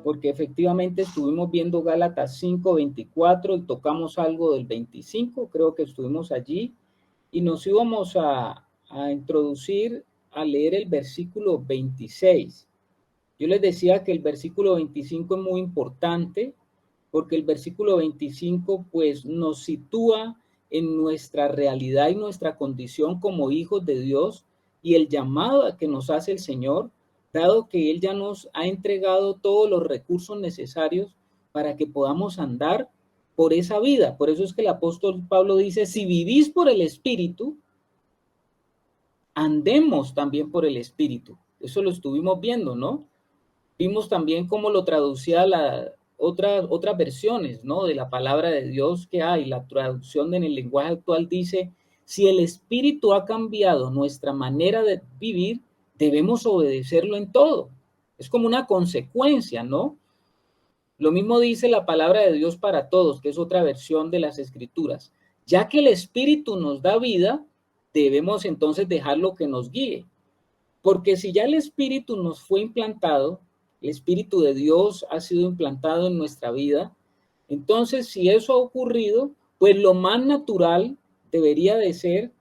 Porque efectivamente estuvimos viendo Gálatas 5:24 y tocamos algo del 25, creo que estuvimos allí, y nos íbamos a introducir a leer el versículo 26. Yo les decía que el versículo 25 es muy importante porque el versículo 25 pues nos sitúa en nuestra realidad y nuestra condición como hijos de Dios y el llamado a que nos hace el Señor, dado que Él ya nos ha entregado todos los recursos necesarios para que podamos andar por esa vida. Por eso es que el apóstol Pablo dice, si vivís por el Espíritu, andemos también por el Espíritu. Eso lo estuvimos viendo, ¿no? Vimos también cómo lo traducía otras versiones, ¿no? De la palabra de Dios que hay. La traducción en el lenguaje actual dice, si el Espíritu ha cambiado nuestra manera de vivir, debemos obedecerlo en todo. Es como una consecuencia, ¿no? Lo mismo dice la palabra de Dios para todos, que es otra versión de las Escrituras. Ya que el Espíritu nos da vida, debemos entonces dejarlo que nos guíe. Porque si ya el Espíritu nos fue implantado, el Espíritu de Dios ha sido implantado en nuestra vida, entonces si eso ha ocurrido, pues lo más natural debería de ser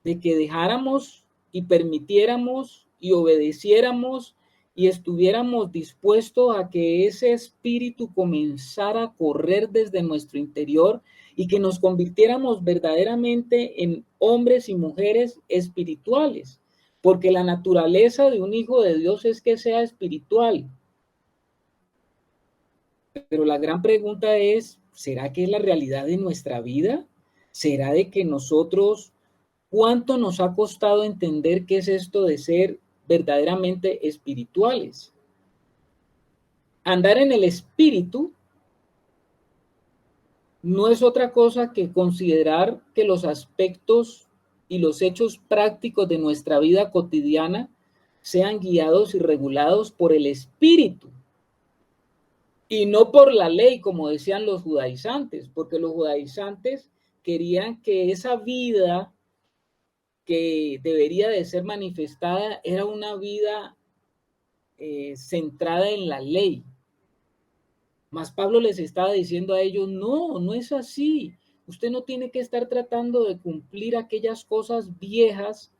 de que dejáramos y permitiéramos y obedeciéramos y estuviéramos dispuestos a que ese Espíritu comenzara a correr desde nuestro interior y que nos convirtiéramos verdaderamente en hombres y mujeres espirituales. Porque la naturaleza de un hijo de Dios es que sea espiritual. Pero la gran pregunta es, ¿será que es la realidad de nuestra vida? ¿Será de que nosotros, cuánto nos ha costado entender qué es esto de ser verdaderamente espirituales? Andar en el espíritu no es otra cosa que considerar que los aspectos y los hechos prácticos de nuestra vida cotidiana sean guiados y regulados por el espíritu y no por la ley, como decían los judaizantes, porque los judaizantes querían que esa vida que debería de ser manifestada era una vida centrada en la ley. Mas Pablo les estaba diciendo a ellos, no, no es así. Usted no tiene que estar tratando de cumplir aquellas cosas viejas,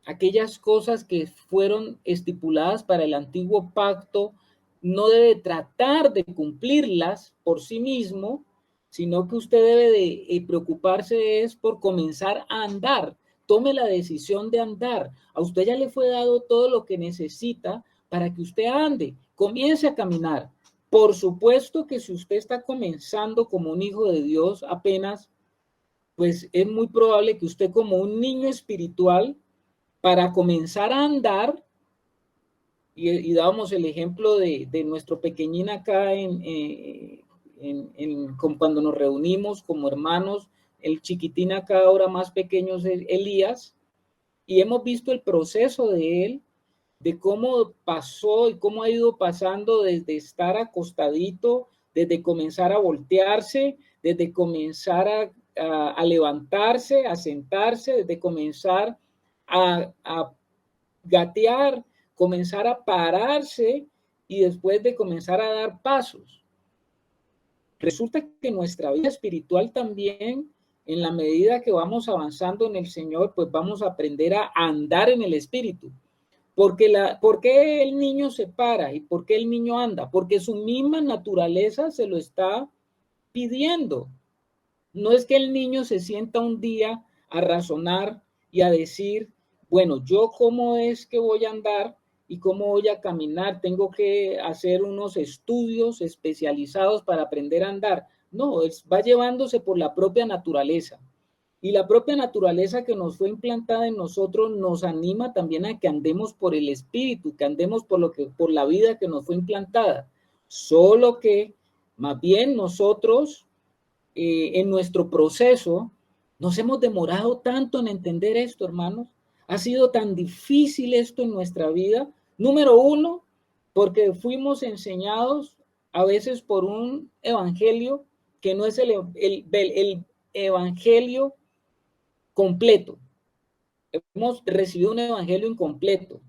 aquellas cosas que fueron estipuladas para el antiguo pacto, no debe tratar de cumplirlas por sí mismo, sino que usted debe de preocuparse es por comenzar a andar. Tome la decisión de andar. A usted ya le fue dado todo lo que necesita para que usted ande. Comience a caminar. Por supuesto que si usted está comenzando como un hijo de Dios apenas, pues es muy probable que usted como un niño espiritual para comenzar a andar, y dábamos el ejemplo de nuestro pequeñín acá cuando nos reunimos como hermanos, el chiquitín acá ahora más pequeño es Elías, y hemos visto el proceso de él, de cómo pasó y cómo ha ido pasando desde estar acostadito, desde comenzar a voltearse, desde comenzar a levantarse, a sentarse, desde comenzar a gatear, comenzar a pararse y después de comenzar a dar pasos. Resulta que nuestra vida espiritual también, en la medida que vamos avanzando en el Señor, pues vamos a aprender a andar en el Espíritu. ¿Por qué el niño se para y por qué el niño anda? Porque su misma naturaleza se lo está pidiendo. No es que el niño se sienta un día a razonar y a decir, bueno, yo cómo es que voy a andar y cómo voy a caminar, tengo que hacer unos estudios especializados para aprender a andar. No, va llevándose por la propia naturaleza. Y la propia naturaleza que nos fue implantada en nosotros nos anima también a que andemos por el espíritu, que andemos por la vida que nos fue implantada. Solo que más bien nosotros en nuestro proceso nos hemos demorado tanto en entender esto, hermanos. Ha sido tan difícil esto en nuestra vida. Número uno, porque fuimos enseñados a veces por un evangelio que no es el evangelio completo. hemos recibido un evangelio incompleto.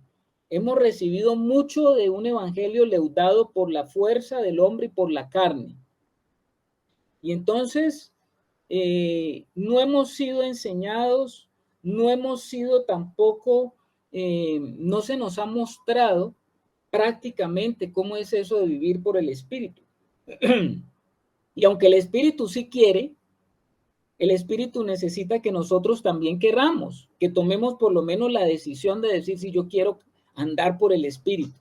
Hemos recibido mucho de un evangelio leudado por la fuerza del hombre y por la carne. Y entonces no hemos sido enseñados, no hemos sido tampoco, no se nos ha mostrado prácticamente cómo es eso de vivir por el Espíritu. Y aunque el Espíritu sí quiere, el Espíritu necesita que nosotros también querramos, que tomemos por lo menos la decisión de decir si yo quiero andar por el Espíritu.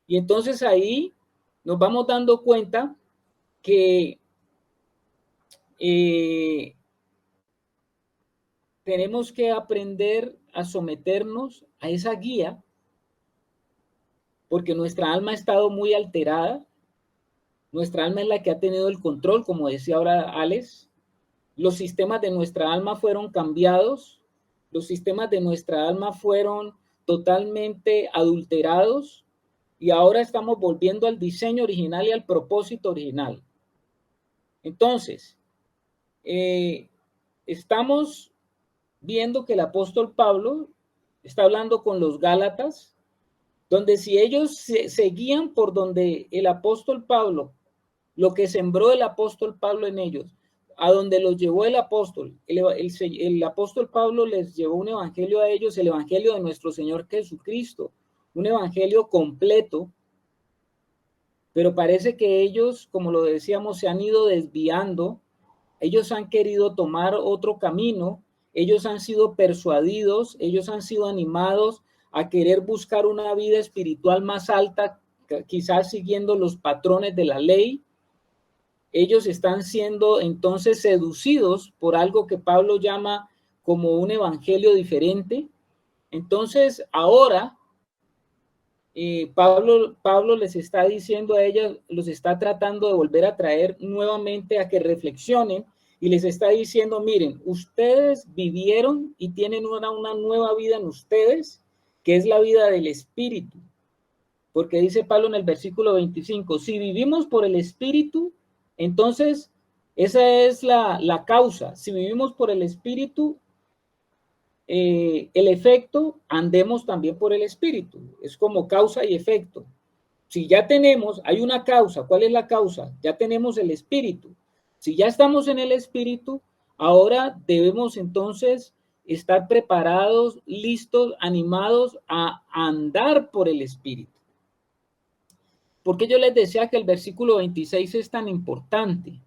Y entonces ahí nos vamos dando cuenta que tenemos que aprender a someternos a esa guía, porque nuestra alma ha estado muy alterada. Nuestra alma es la que ha tenido el control, como decía ahora Alex. Los sistemas de nuestra alma fueron cambiados, los sistemas de nuestra alma fueron totalmente adulterados y ahora estamos volviendo al diseño original y al propósito original. Entonces, estamos viendo que el apóstol Pablo está hablando con los Gálatas, donde si ellos se guían por donde el apóstol Pablo, lo que sembró el apóstol Pablo en ellos, a donde los llevó el apóstol. El apóstol Pablo les llevó un evangelio a ellos, el evangelio de nuestro Señor Jesucristo, un evangelio completo, pero parece que ellos, como lo decíamos, se han ido desviando, ellos han querido tomar otro camino, ellos han sido persuadidos, ellos han sido animados a querer buscar una vida espiritual más alta, quizás siguiendo los patrones de la ley. Ellos están siendo entonces seducidos por algo que Pablo llama como un evangelio diferente. Entonces, ahora Pablo les está diciendo a ellos, los está tratando de volver a traer nuevamente a que reflexionen y les está diciendo, miren, ustedes vivieron y tienen una nueva vida en ustedes, que es la vida del Espíritu. Porque dice Pablo en el versículo 25, si vivimos por el Espíritu, entonces esa es la causa. Si vivimos por el Espíritu, el efecto, andemos también por el Espíritu. Es como causa y efecto. Si ya tenemos, hay una causa. ¿Cuál es la causa? Ya tenemos el Espíritu. Si ya estamos en el Espíritu, ahora debemos entonces estar preparados, listos, animados a andar por el Espíritu. ¿Por qué yo les decía que el versículo 26 es tan importante?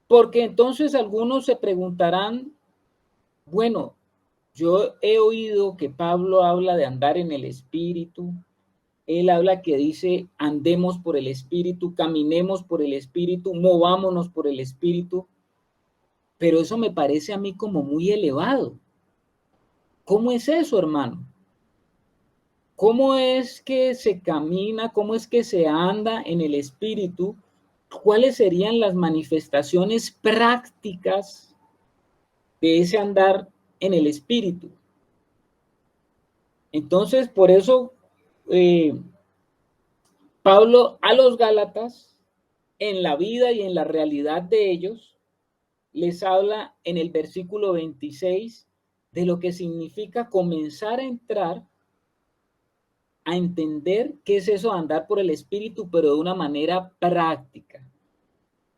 Porque entonces algunos se preguntarán, bueno, yo he oído que Pablo habla de andar en el Espíritu. Él habla que dice, andemos por el Espíritu, caminemos por el Espíritu, movámonos por el Espíritu. Pero eso me parece a mí como muy elevado. ¿Cómo es eso, hermano? ¿Cómo es que se camina? ¿Cómo es que se anda en el Espíritu? ¿Cuáles serían las manifestaciones prácticas de ese andar en el Espíritu? Entonces, por eso, Pablo a los Gálatas, en la vida y en la realidad de ellos, les habla en el versículo 26 de lo que significa comenzar a entrar a entender qué es eso de andar por el Espíritu, pero de una manera práctica.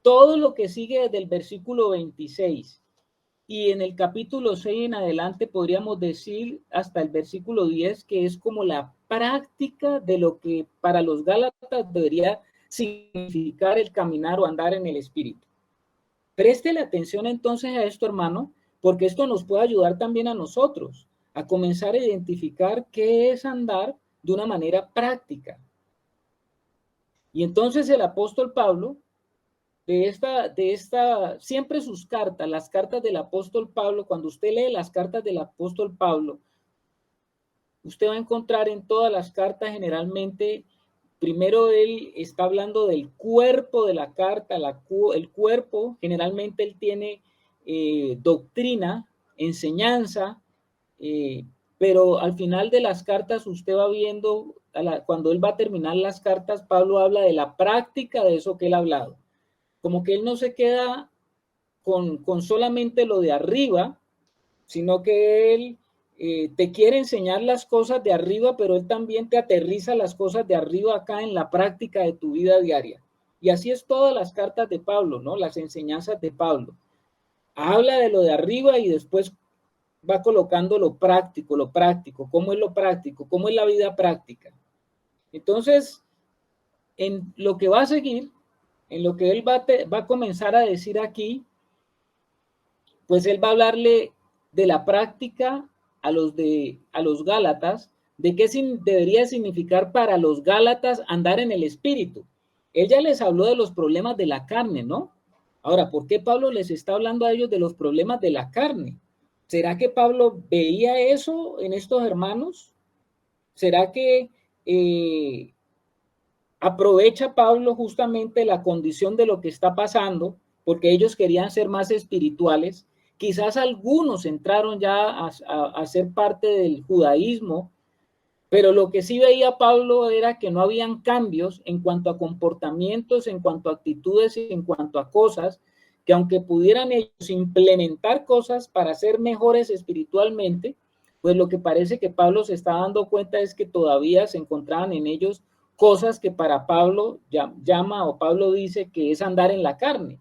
Todo lo que sigue desde el versículo 26 y en el capítulo 6 en adelante podríamos decir hasta el versículo 10 que es como la práctica de lo que para los Gálatas debería significar el caminar o andar en el Espíritu. Préstele atención entonces a esto, hermano, porque esto nos puede ayudar también a nosotros a comenzar a identificar qué es andar de una manera práctica. Y entonces el apóstol Pablo, de esta, siempre sus cartas, las cartas del apóstol Pablo, cuando usted lee las cartas del apóstol Pablo, usted va a encontrar en todas las cartas generalmente, primero él está hablando del cuerpo de la carta, el cuerpo, generalmente él tiene doctrina, enseñanza, pero al final de las cartas usted va viendo, cuando él va a terminar las cartas, Pablo habla de la práctica de eso que él ha hablado. Como que él no se queda con solamente lo de arriba, sino que Él te quiere enseñar las cosas de arriba, pero Él también te aterriza las cosas de arriba acá en la práctica de tu vida diaria. Y así es todas las cartas de Pablo, ¿no? Las enseñanzas de Pablo. Habla de lo de arriba y después va colocando lo práctico, cómo es lo práctico, cómo es la vida práctica. Entonces, en lo que va a seguir, en lo que él va a comenzar a decir aquí, pues él va a hablarle de la práctica a los Gálatas, de qué debería significar para los Gálatas andar en el Espíritu. Él ya les habló de los problemas de la carne, ¿no? Ahora, ¿por qué Pablo les está hablando a ellos de los problemas de la carne? ¿Será que Pablo veía eso en estos hermanos? ¿Será que aprovecha Pablo justamente la condición de lo que está pasando, porque ellos querían ser más espirituales? Quizás algunos entraron ya a ser parte del judaísmo, pero lo que sí veía Pablo era que no habían cambios en cuanto a comportamientos, en cuanto a actitudes, en cuanto a cosas, que aunque pudieran ellos implementar cosas para ser mejores espiritualmente, pues lo que parece que Pablo se está dando cuenta es que todavía se encontraban en ellos cosas que para Pablo llama o Pablo dice que es andar en la carne.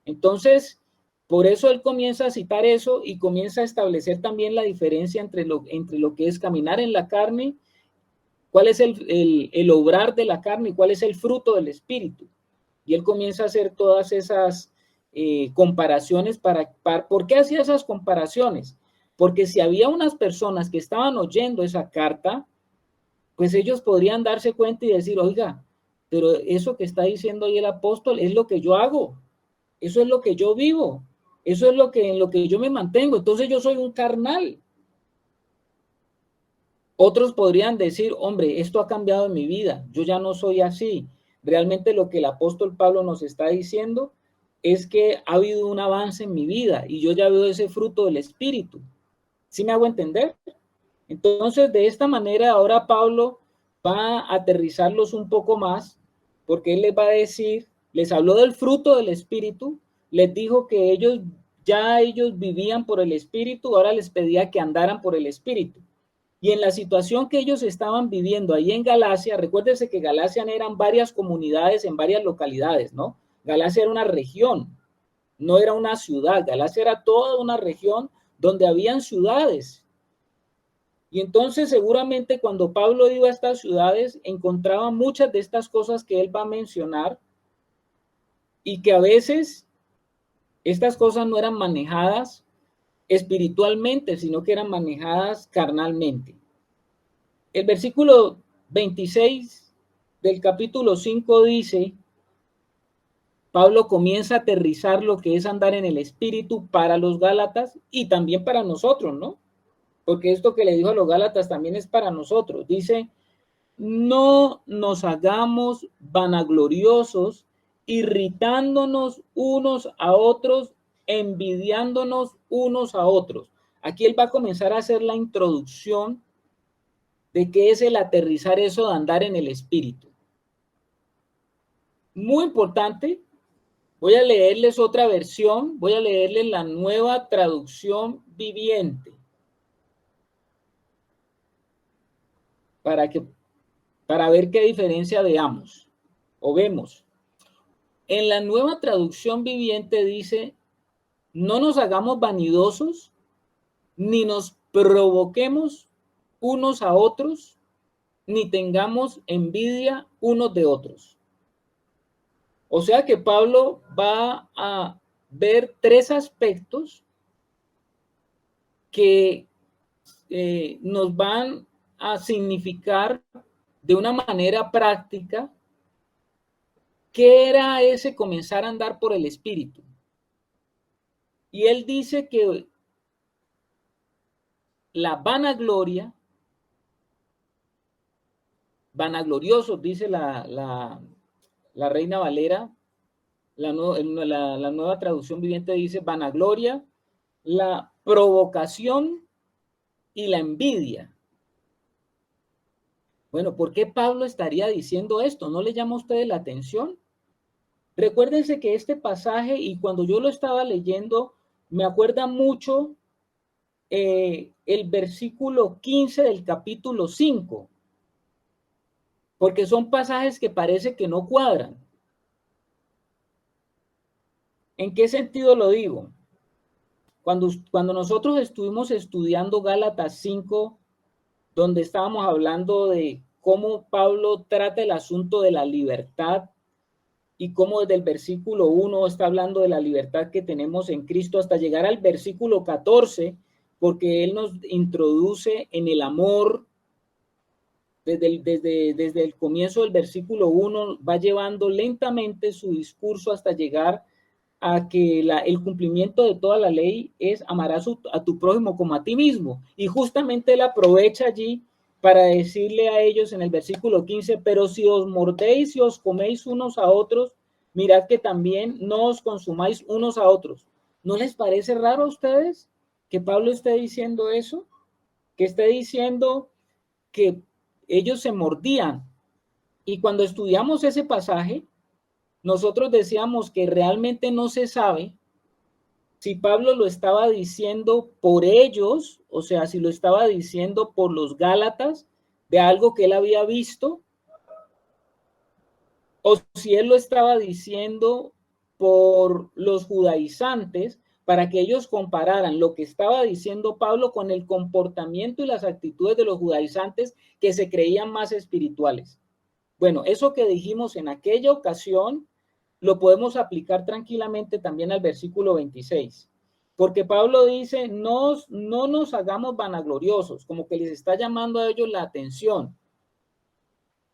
Entonces, por eso él comienza a citar eso y comienza a establecer también la diferencia entre lo que es caminar en la carne, cuál es el obrar de la carne y cuál es el fruto del espíritu. Y él comienza a hacer todas esas comparaciones. ¿Por qué hacía esas comparaciones? Porque si había unas personas que estaban oyendo esa carta, pues ellos podrían darse cuenta y decir, oiga, pero eso que está diciendo ahí el apóstol es lo que yo hago, eso es lo que yo vivo, eso es en lo que yo me mantengo, entonces yo soy un carnal. Otros podrían decir, hombre, esto ha cambiado en mi vida, yo ya no soy así. Realmente lo que el apóstol Pablo nos está diciendo es que ha habido un avance en mi vida y yo ya veo ese fruto del Espíritu. ¿Sí me hago entender? Entonces, de esta manera, ahora Pablo va a aterrizarlos un poco más, porque él les va a decir, les habló del fruto del Espíritu, les dijo que ellos vivían por el Espíritu, ahora les pedía que andaran por el Espíritu. Y en la situación que ellos estaban viviendo ahí en Galacia, recuérdense que Galacia eran varias comunidades en varias localidades, ¿no? Galacia era una región, no era una ciudad. Galacia era toda una región donde habían ciudades. Y entonces seguramente cuando Pablo iba a estas ciudades encontraba muchas de estas cosas que él va a mencionar y que a veces estas cosas no eran manejadas espiritualmente, sino que eran manejadas carnalmente. El versículo 26 del capítulo 5 dice, Pablo comienza a aterrizar lo que es andar en el espíritu para los Gálatas y también para nosotros, ¿no? Porque esto que le dijo a los Gálatas también es para nosotros. Dice, no nos hagamos vanagloriosos, irritándonos unos a otros, envidiándonos unos a otros. Aquí él va a comenzar a hacer la introducción de qué es el aterrizar eso de andar en el espíritu. Muy importante. Voy a leerles otra versión, voy a leerles la Nueva Traducción Viviente para ver qué diferencia veamos o vemos. En la Nueva Traducción Viviente dice, no nos hagamos vanidosos, ni nos provoquemos unos a otros, ni tengamos envidia unos de otros. O sea que Pablo va a ver tres aspectos que nos van a significar de una manera práctica qué era ese comenzar a andar por el Espíritu. Y él dice que la vanagloria, vanagloriosos, dice la Reina Valera, la nueva traducción viviente dice vanagloria, la provocación y la envidia. Bueno, ¿por qué Pablo estaría diciendo esto? ¿No le llama a ustedes la atención? Recuérdense que este pasaje, y cuando yo lo estaba leyendo, me acuerda mucho el versículo 15 del capítulo 5, porque son pasajes que parece que no cuadran. ¿En qué sentido lo digo? Cuando nosotros estuvimos estudiando Gálatas 5, donde estábamos hablando de cómo Pablo trata el asunto de la libertad y cómo desde el versículo 1 está hablando de la libertad que tenemos en Cristo hasta llegar al versículo 14, porque él nos introduce en el amor desde el comienzo del versículo 1, va llevando lentamente su discurso hasta llegar a que el cumplimiento de toda la ley es amarás a tu prójimo como a ti mismo. Y justamente él aprovecha allí para decirle a ellos en el versículo 15, pero si os mordéis y os coméis unos a otros, mirad que también no os consumáis unos a otros. ¿No les parece raro a ustedes que Pablo esté diciendo eso? Que esté diciendo que ellos se mordían. Y cuando estudiamos ese pasaje, nosotros decíamos que realmente no se sabe si Pablo lo estaba diciendo por ellos, o sea, si lo estaba diciendo por los Gálatas, de algo que él había visto, o si él lo estaba diciendo por los judaizantes, para que ellos compararan lo que estaba diciendo Pablo con el comportamiento y las actitudes de los judaizantes que se creían más espirituales. Bueno, eso que dijimos en aquella ocasión lo podemos aplicar tranquilamente también al versículo 26, porque Pablo dice, no nos hagamos vanagloriosos, como que les está llamando a ellos la atención.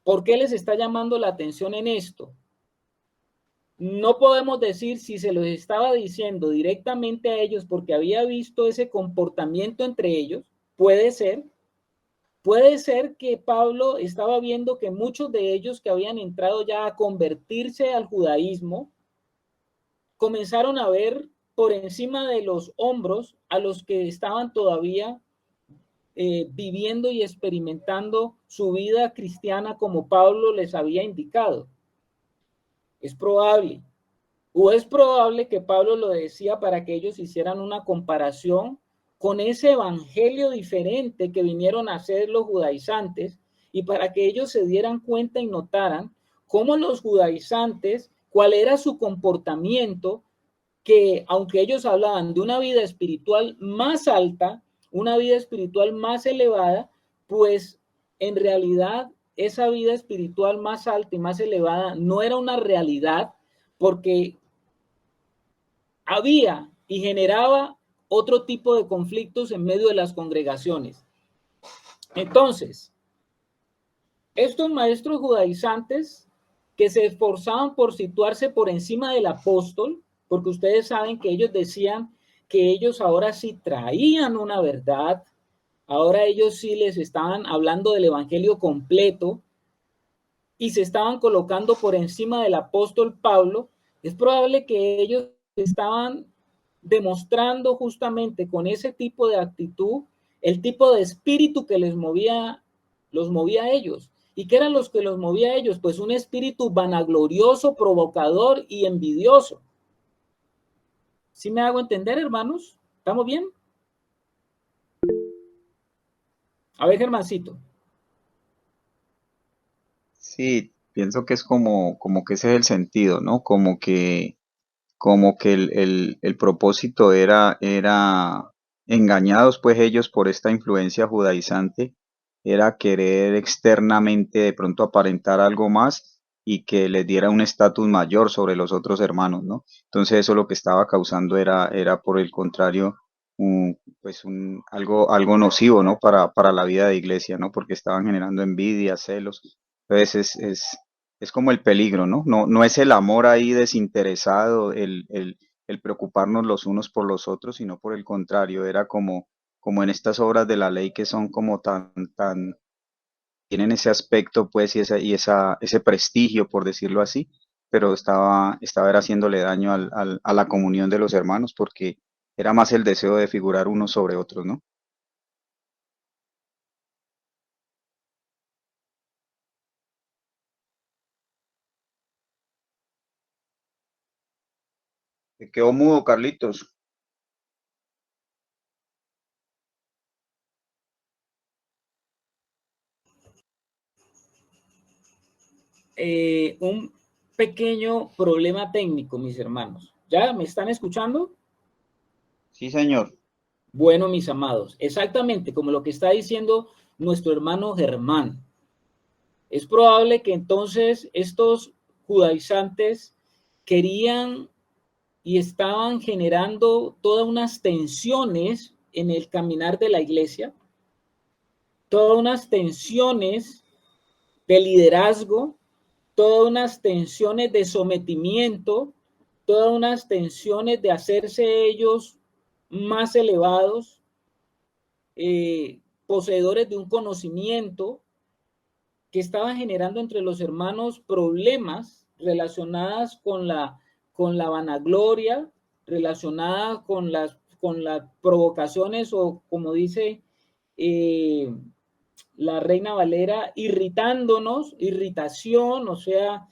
¿Por qué les está llamando la atención en esto? No podemos decir si se los estaba diciendo directamente a ellos porque había visto ese comportamiento entre ellos, puede ser. Puede ser que Pablo estaba viendo que muchos de ellos que habían entrado ya a convertirse al judaísmo comenzaron a ver por encima de los hombros a los que estaban todavía viviendo y experimentando su vida cristiana como Pablo les había indicado. Es probable, o es probable que Pablo lo decía para que ellos hicieran una comparación con ese evangelio diferente que vinieron a hacer los judaizantes y para que ellos se dieran cuenta y notaran cómo los judaizantes, cuál era su comportamiento, que aunque ellos hablaban de una vida espiritual más alta, una vida espiritual más elevada, pues en realidad esa vida espiritual más alta y más elevada no era una realidad porque había y generaba otro tipo de conflictos en medio de las congregaciones. Entonces, estos maestros judaizantes que se esforzaban por situarse por encima del apóstol, porque ustedes saben que ellos decían que ellos ahora sí traían una verdad, ahora ellos sí les estaban hablando del evangelio completo y se estaban colocando por encima del apóstol Pablo, es probable que ellos estaban demostrando justamente con ese tipo de actitud el tipo de espíritu que los movía a ellos. ¿Y qué eran los que los movía a ellos? Pues un espíritu vanaglorioso, provocador y envidioso. ¿Sí me hago entender, hermanos? ¿Estamos bien? A ver, Germancito. Sí, pienso que es como que ese es el sentido, ¿no? Como que el propósito era engañados pues ellos por esta influencia judaizante, era querer externamente de pronto aparentar algo más y que les diera un estatus mayor sobre los otros hermanos, ¿no? Entonces eso lo que estaba causando era por el contrario, algo nocivo, ¿no? Para la vida de iglesia, ¿no? Porque estaban generando envidia, celos. Entonces es como el peligro, ¿no? No es el amor ahí desinteresado, el preocuparnos los unos por los otros, sino por el contrario, era como en estas obras de la ley que son como tienen ese aspecto, pues, ese prestigio, por decirlo así, pero estaba era haciéndole daño a la comunión de los hermanos, porque era más el deseo de figurar unos sobre otros, ¿no? Te quedó mudo, Carlitos. un pequeño problema técnico, mis hermanos. ¿Ya me están escuchando? Sí, señor. Bueno, mis amados, exactamente como lo que está diciendo nuestro hermano Germán. Es probable que entonces estos judaizantes querían y estaban generando todas unas tensiones en el caminar de la iglesia, todas unas tensiones de liderazgo, todas unas tensiones de sometimiento, todas unas tensiones de hacerse ellos más elevados, poseedores de un conocimiento que estaban generando entre los hermanos problemas relacionadas con la vanagloria, relacionadas con las provocaciones o como dice eh, la Reina Valera, irritándonos, irritación, o sea,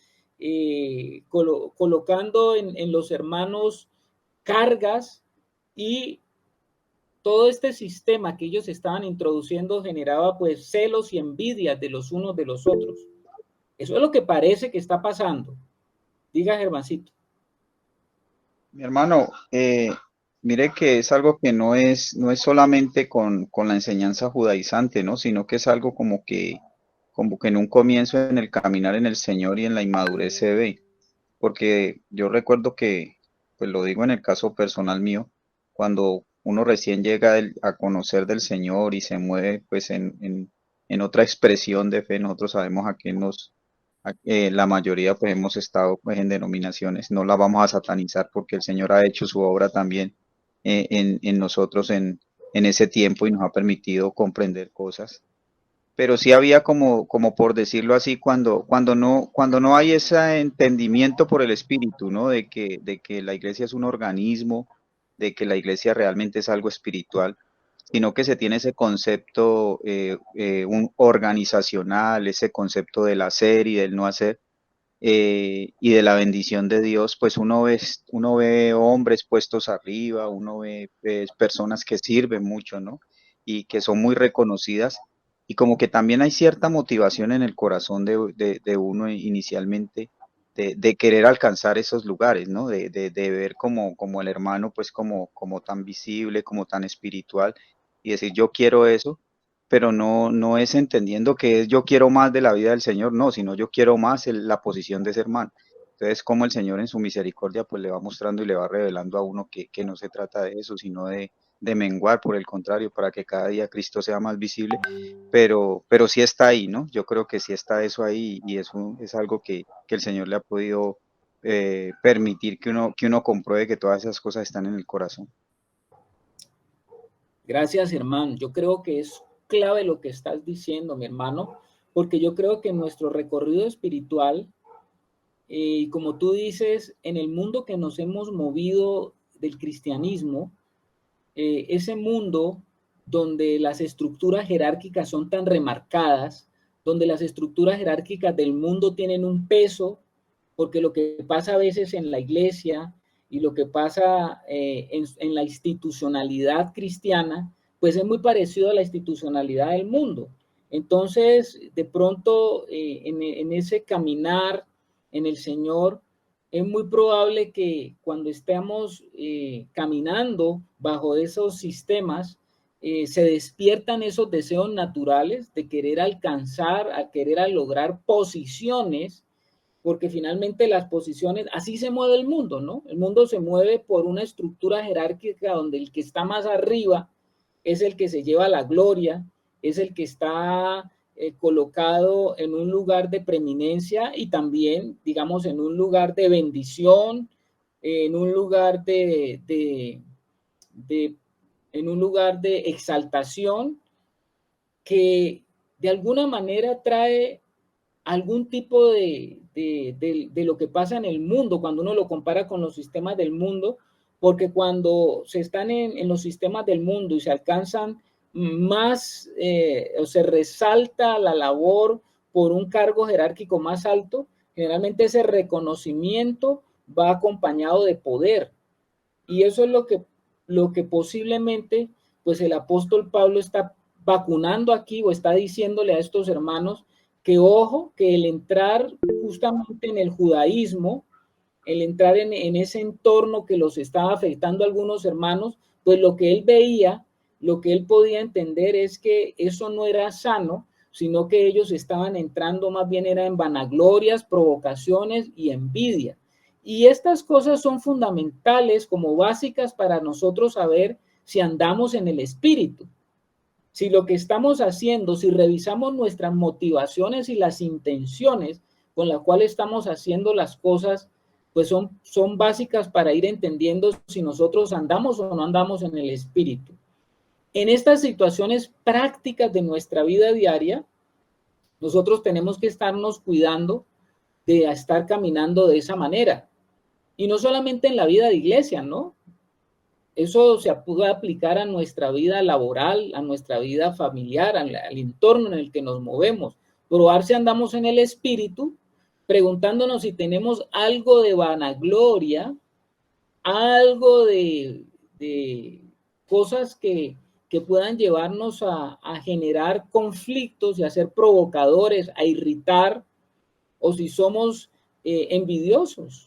colocando en los hermanos cargas y todo este sistema que ellos estaban introduciendo generaba pues celos y envidias de los unos de los otros. Eso es lo que parece que está pasando. Diga, Germancito. Mi hermano, mire que es algo que no es solamente con la enseñanza judaizante, ¿no? Sino que es algo como que en un comienzo en el caminar en el Señor y en la inmadurez se ve. Porque yo recuerdo que, pues lo digo en el caso personal mío, cuando uno recién llega a conocer del Señor y se mueve pues en otra expresión de fe, nosotros sabemos a qué la mayoría pues hemos estado pues en denominaciones, no la vamos a satanizar porque el Señor ha hecho su obra también en nosotros en ese tiempo y nos ha permitido comprender cosas, pero sí había como por decirlo así, cuando no hay ese entendimiento por el espíritu, ¿no? De que la iglesia es un organismo, de que la iglesia realmente es algo espiritual, sino que se tiene ese concepto un organizacional, ese concepto del hacer y del no hacer, y de la bendición de Dios, pues uno ve hombres puestos arriba, uno ve personas que sirven mucho, ¿no? Y que son muy reconocidas, y como que también hay cierta motivación en el corazón de uno inicialmente de querer alcanzar esos lugares, ¿no? De ver como el hermano, pues como tan visible, como tan espiritual, y decir, yo quiero eso, pero no es entendiendo que es yo quiero más de la vida del Señor, no, sino yo quiero más la posición de ser hermano. Entonces, como el Señor en su misericordia, pues le va mostrando y le va revelando a uno que no se trata de eso, sino de menguar, por el contrario, para que cada día Cristo sea más visible, pero sí está ahí, ¿no? Yo creo que sí está eso ahí y eso es algo que el Señor le ha podido permitir que uno compruebe que todas esas cosas están en el corazón. Gracias, hermano. Yo creo que es clave lo que estás diciendo, mi hermano, porque yo creo que nuestro recorrido espiritual, y como tú dices, en el mundo que nos hemos movido del cristianismo, ese mundo donde las estructuras jerárquicas son tan remarcadas, donde las estructuras jerárquicas del mundo tienen un peso, porque lo que pasa a veces en la iglesia y lo que pasa en la institucionalidad cristiana, pues es muy parecido a la institucionalidad del mundo. Entonces, de pronto, en ese caminar en el Señor, es muy probable que cuando estemos caminando bajo esos sistemas, se despiertan esos deseos naturales de querer alcanzar, a querer lograr posiciones, porque finalmente las posiciones, así se mueve el mundo, ¿no? El mundo se mueve por una estructura jerárquica donde el que está más arriba es el que se lleva la gloria, es el que está colocado en un lugar de preeminencia y también, digamos, en un lugar de bendición, en un lugar de en un lugar de exaltación que de alguna manera trae algún tipo de lo que pasa en el mundo cuando uno lo compara con los sistemas del mundo, porque cuando se están en los sistemas del mundo y se alcanzan más o se resalta la labor por un cargo jerárquico más alto, generalmente ese reconocimiento va acompañado de poder. Y eso es lo que posiblemente pues el apóstol Pablo está vacunando aquí o está diciéndole a estos hermanos que ojo, que el entrar justamente en el judaísmo, el entrar en ese entorno que los estaba afectando a algunos hermanos, pues lo que él veía, lo que él podía entender es que eso no era sano, sino que ellos estaban entrando más bien era en vanaglorias, provocaciones y envidia. Y estas cosas son fundamentales como básicas para nosotros saber si andamos en el espíritu. Si lo que estamos haciendo, si revisamos nuestras motivaciones y las intenciones con las cuales estamos haciendo las cosas, pues son básicas para ir entendiendo si nosotros andamos o no andamos en el espíritu. En estas situaciones prácticas de nuestra vida diaria, nosotros tenemos que estarnos cuidando de estar caminando de esa manera. Y no solamente en la vida de iglesia, ¿no? Eso se puede aplicar a nuestra vida laboral, a nuestra vida familiar, al entorno en el que nos movemos. Probar si andamos en el espíritu, preguntándonos si tenemos algo de vanagloria, algo de cosas que puedan llevarnos a generar conflictos y a ser provocadores, a irritar, o si somos envidiosos.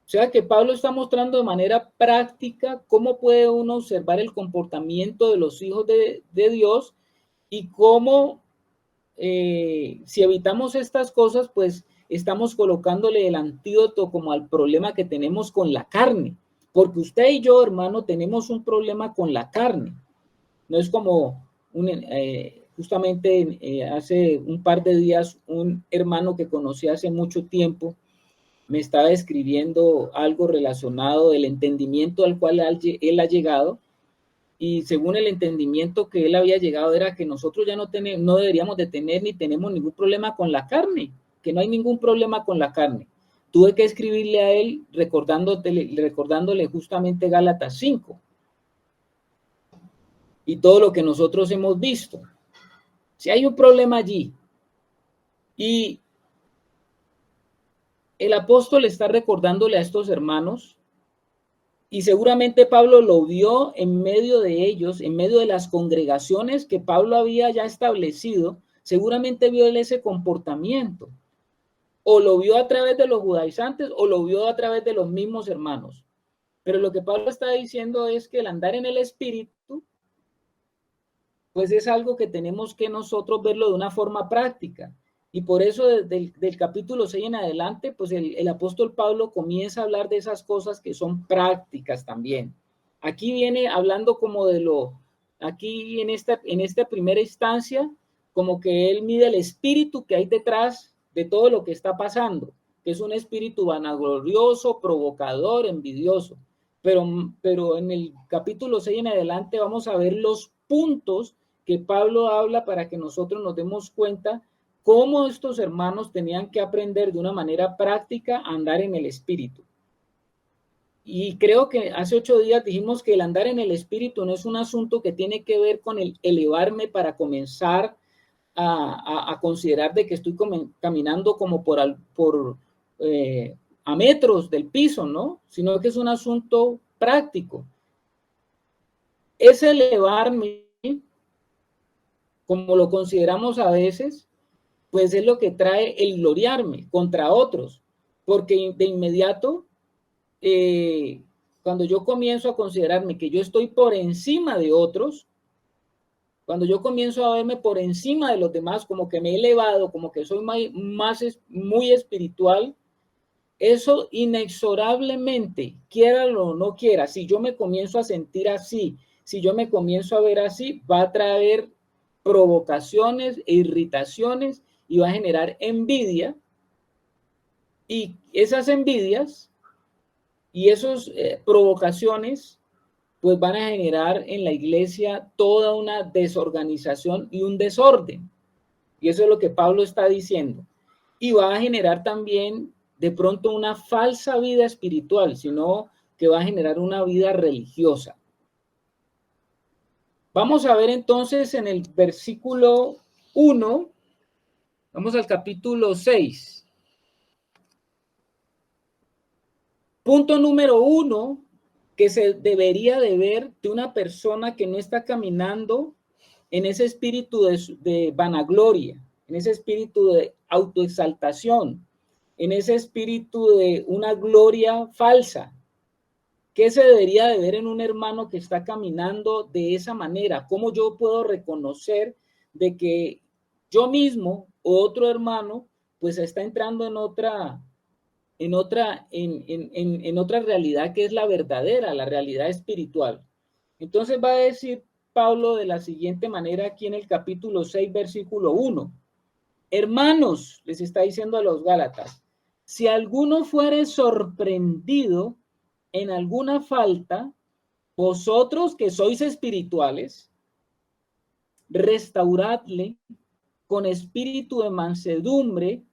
O sea que Pablo está mostrando de manera práctica cómo puede uno observar el comportamiento de los hijos de Dios y cómo si evitamos estas cosas, pues estamos colocándole el antídoto como al problema que tenemos con la carne. Porque usted y yo, hermano, tenemos un problema con la carne. No es como justamente hace un par de días un hermano que conocí hace mucho tiempo me estaba escribiendo algo relacionado del entendimiento al cual él ha llegado, y según el entendimiento que él había llegado era que nosotros ya no deberíamos de tener ni tenemos ningún problema con la carne, que no hay ningún problema con la carne. Tuve que escribirle a él recordándole justamente Gálatas 5 y todo lo que nosotros hemos visto. Si hay un problema allí y el apóstol está recordándole a estos hermanos, y seguramente Pablo lo vio en medio de ellos, en medio de las congregaciones que Pablo había ya establecido, seguramente vio él ese comportamiento, o lo vio a través de los judaizantes, o lo vio a través de los mismos hermanos. Pero lo que Pablo está diciendo es que el andar en el espíritu, pues es algo que tenemos que nosotros verlo de una forma práctica. Y por eso del capítulo 6 en adelante, pues el apóstol Pablo comienza a hablar de esas cosas que son prácticas también. Aquí viene hablando como aquí en esta primera instancia, como que él mide el espíritu que hay detrás de todo lo que está pasando, que es un espíritu vanaglorioso, provocador, envidioso. Pero en el capítulo 6 en adelante vamos a ver los puntos que Pablo habla para que nosotros nos demos cuenta cómo estos hermanos tenían que aprender de una manera práctica a andar en el espíritu. Y creo que hace 8 días dijimos que el andar en el espíritu no es un asunto que tiene que ver con el elevarme para comenzar a considerar de que estoy caminando como a metros del piso, ¿no? Sino que es un asunto práctico. Ese elevarme, como lo consideramos a veces, pues es lo que trae el gloriarme contra otros, porque de inmediato, cuando yo comienzo a considerarme que yo estoy por encima de otros, cuando yo comienzo a verme por encima de los demás, como que me he elevado, como que soy muy espiritual, eso inexorablemente, quiera o no quiera, si yo me comienzo a sentir así, si yo me comienzo a ver así, va a traer provocaciones e irritaciones y va a generar envidia, y esas envidias y esas provocaciones pues van a generar en la iglesia toda una desorganización y un desorden, y eso es lo que Pablo está diciendo, y va a generar también de pronto una falsa vida espiritual, sino que va a generar una vida religiosa. Vamos a ver entonces en el versículo 1, vamos al capítulo 6. Punto número 1 que se debería de ver de una persona que no está caminando en ese espíritu de vanagloria, en ese espíritu de autoexaltación, en ese espíritu de una gloria falsa. ¿Qué se debería de ver en un hermano que está caminando de esa manera? ¿Cómo yo puedo reconocer de que yo mismo o otro hermano pues está entrando en otra realidad que es la verdadera, la realidad espiritual? Entonces va a decir Pablo de la siguiente manera aquí en el capítulo 6, versículo 1. Hermanos, les está diciendo a los Gálatas, si alguno fuere sorprendido en alguna falta, vosotros que sois espirituales, restauradle con espíritu de mansedumbre,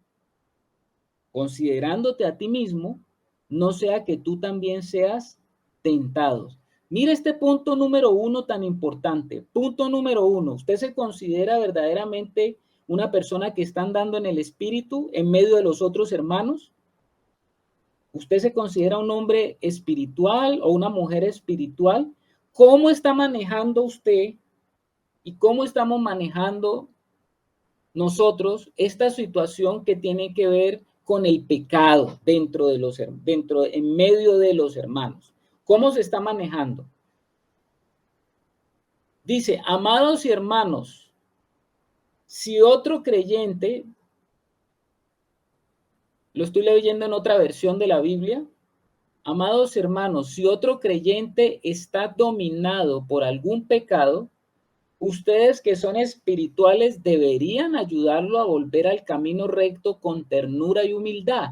considerándote a ti mismo, no sea que tú también seas tentado. Mira este punto número 1 tan importante. Punto número 1. ¿Usted se considera verdaderamente una persona que está andando en el espíritu en medio de los otros hermanos? ¿Usted se considera un hombre espiritual o una mujer espiritual? ¿Cómo está manejando usted y cómo estamos manejando nosotros esta situación que tiene que ver con el pecado en medio de los hermanos? ¿Cómo se está manejando? Dice, amados y hermanos, si otro creyente, lo estoy leyendo en otra versión de la Biblia, amados hermanos, si otro creyente está dominado por algún pecado, ustedes que son espirituales deberían ayudarlo a volver al camino recto con ternura y humildad.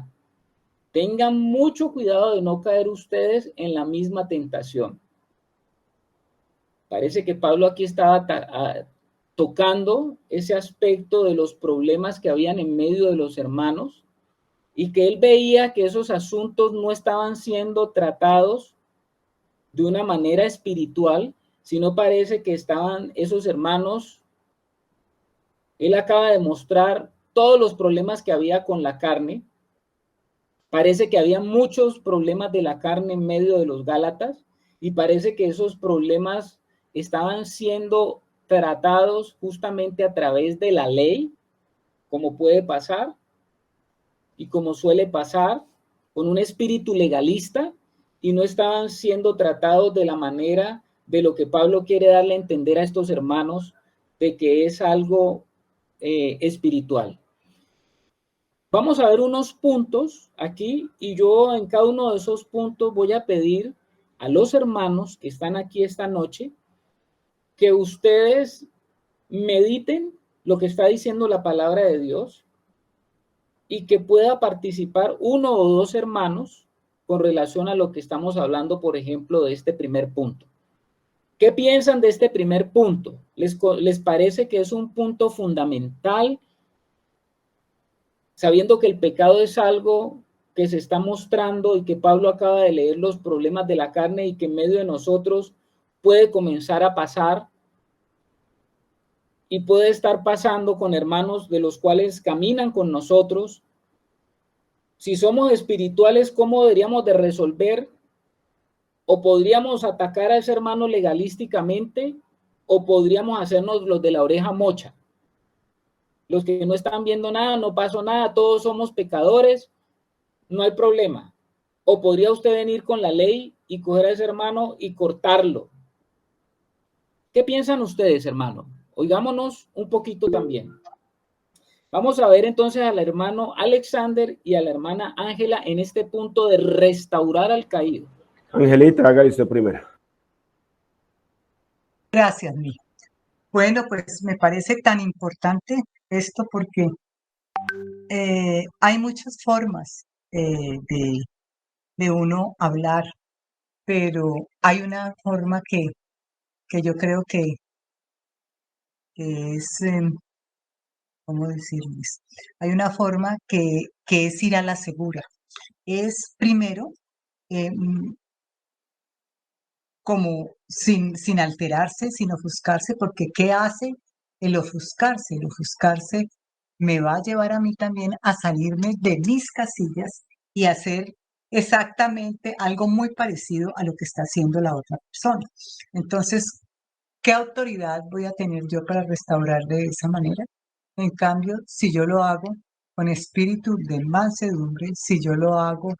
Tengan mucho cuidado de no caer ustedes en la misma tentación. Parece que Pablo aquí estaba tocando ese aspecto de los problemas que habían en medio de los hermanos y que él veía que esos asuntos no estaban siendo tratados de una manera espiritual, sino parece que estaban esos hermanos. Él acaba de mostrar todos los problemas que había con la carne. Parece que había muchos problemas de la carne en medio de los Gálatas y parece que esos problemas estaban siendo tratados justamente a través de la ley, como puede pasar y como suele pasar, con un espíritu legalista, y no estaban siendo tratados de la manera de lo que Pablo quiere darle a entender a estos hermanos, de que es algo espiritual. Vamos a ver unos puntos aquí y yo en cada uno de esos puntos voy a pedir a los hermanos que están aquí esta noche que ustedes mediten lo que está diciendo la palabra de Dios y que pueda participar uno o dos hermanos con relación a lo que estamos hablando, por ejemplo, de este primer punto. ¿Qué piensan de este primer punto? ¿Les parece que es un punto fundamental, sabiendo que el pecado es algo que se está mostrando y que Pablo acaba de leer los problemas de la carne y que en medio de nosotros puede comenzar a pasar y puede estar pasando con hermanos de los cuales caminan con nosotros? Si somos espirituales, ¿cómo deberíamos de resolver? ¿O podríamos atacar a ese hermano legalísticamente? ¿O podríamos hacernos los de la oreja mocha? Los que no están viendo nada, no pasó nada, todos somos pecadores, no hay problema. ¿O podría usted venir con la ley y coger a ese hermano y cortarlo? ¿Qué piensan ustedes, hermano? Oigámonos un poquito también. Vamos a ver entonces al hermano Alexander y a la hermana Ángela en este punto de restaurar al caído. Angelita, haga usted primero. Gracias, mi. Bueno, pues me parece tan importante esto porque hay muchas formas de uno hablar, pero hay una forma que yo creo que es, ¿cómo decirles? Hay una forma que es ir a la segura. Es primero como sin alterarse, sin ofuscarse, porque ¿qué hace el ofuscarse? El ofuscarse me va a llevar a mí también a salirme de mis casillas y hacer exactamente algo muy parecido a lo que está haciendo la otra persona. Entonces, ¿qué autoridad voy a tener yo para restaurar de esa manera? En cambio, si yo lo hago con espíritu de mansedumbre, si yo lo hago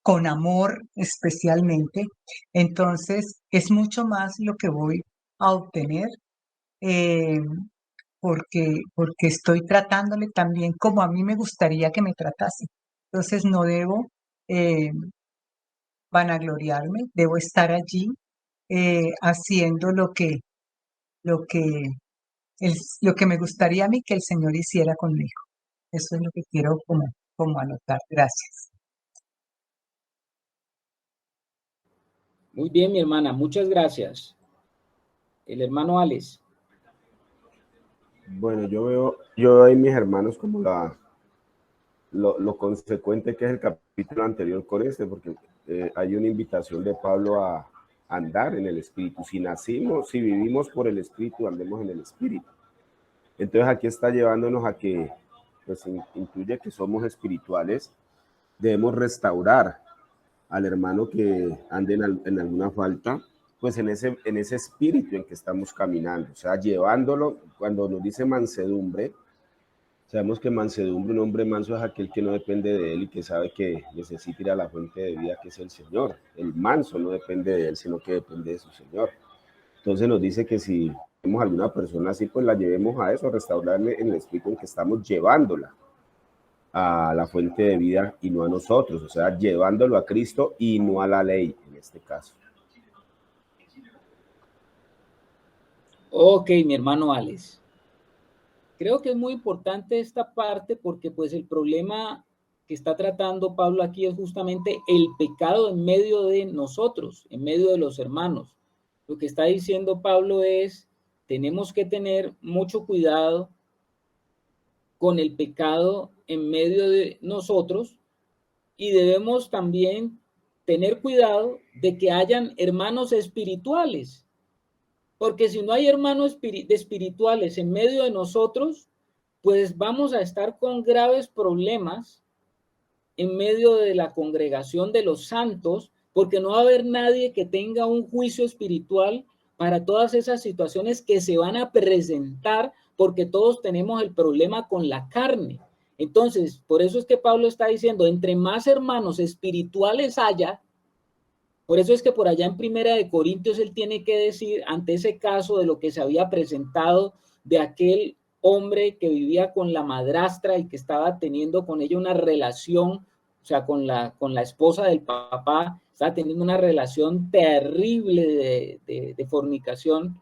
con amor especialmente, entonces es mucho más lo que voy a obtener, eh, porque estoy tratándole también como a mí me gustaría que me tratase. Entonces no debo eh, vanagloriarme, debo estar allí haciendo lo que, lo que me gustaría a mí que el Señor hiciera conmigo. Eso es lo que quiero como anotar. Gracias. Muy bien, mi hermana, muchas gracias. El hermano Alex. Bueno, yo veo en mis hermanos como lo consecuente que es el capítulo anterior con este, porque hay una invitación de Pablo a andar en el Espíritu. Si vivimos por el Espíritu, andemos en el Espíritu. Entonces aquí está llevándonos a que, pues incluye que somos espirituales, debemos restaurar al hermano que ande en alguna falta, pues en ese espíritu en que estamos caminando, o sea, llevándolo. Cuando nos dice mansedumbre, sabemos que mansedumbre, un hombre manso es aquel que no depende de él y que sabe que necesita ir a la fuente de vida que es el Señor. El manso no depende de él, sino que depende de su Señor. Entonces nos dice que si tenemos alguna persona así, pues la llevemos a eso, a restaurarle en el espíritu en que estamos llevándola a la fuente de vida y no a nosotros, o sea, llevándolo a Cristo y no a la ley en este caso. Ok, mi hermano Alex. Creo que es muy importante esta parte porque pues el problema que está tratando Pablo aquí es justamente el pecado en medio de nosotros, en medio de los hermanos. Lo que está diciendo Pablo es, tenemos que tener mucho cuidado con el pecado en medio de nosotros y debemos también tener cuidado de que hayan hermanos espirituales, porque si no hay hermanos espirituales en medio de nosotros, pues vamos a estar con graves problemas en medio de la congregación de los santos, porque no va a haber nadie que tenga un juicio espiritual para todas esas situaciones que se van a presentar, porque todos tenemos el problema con la carne. Entonces, por eso es que Pablo está diciendo, entre más hermanos espirituales haya, por eso es que por allá en Primera de Corintios él tiene que decir, ante ese caso de lo que se había presentado de aquel hombre que vivía con la madrastra y que estaba teniendo con ella una relación, o sea, con la esposa del papá, estaba teniendo una relación terrible de fornicación.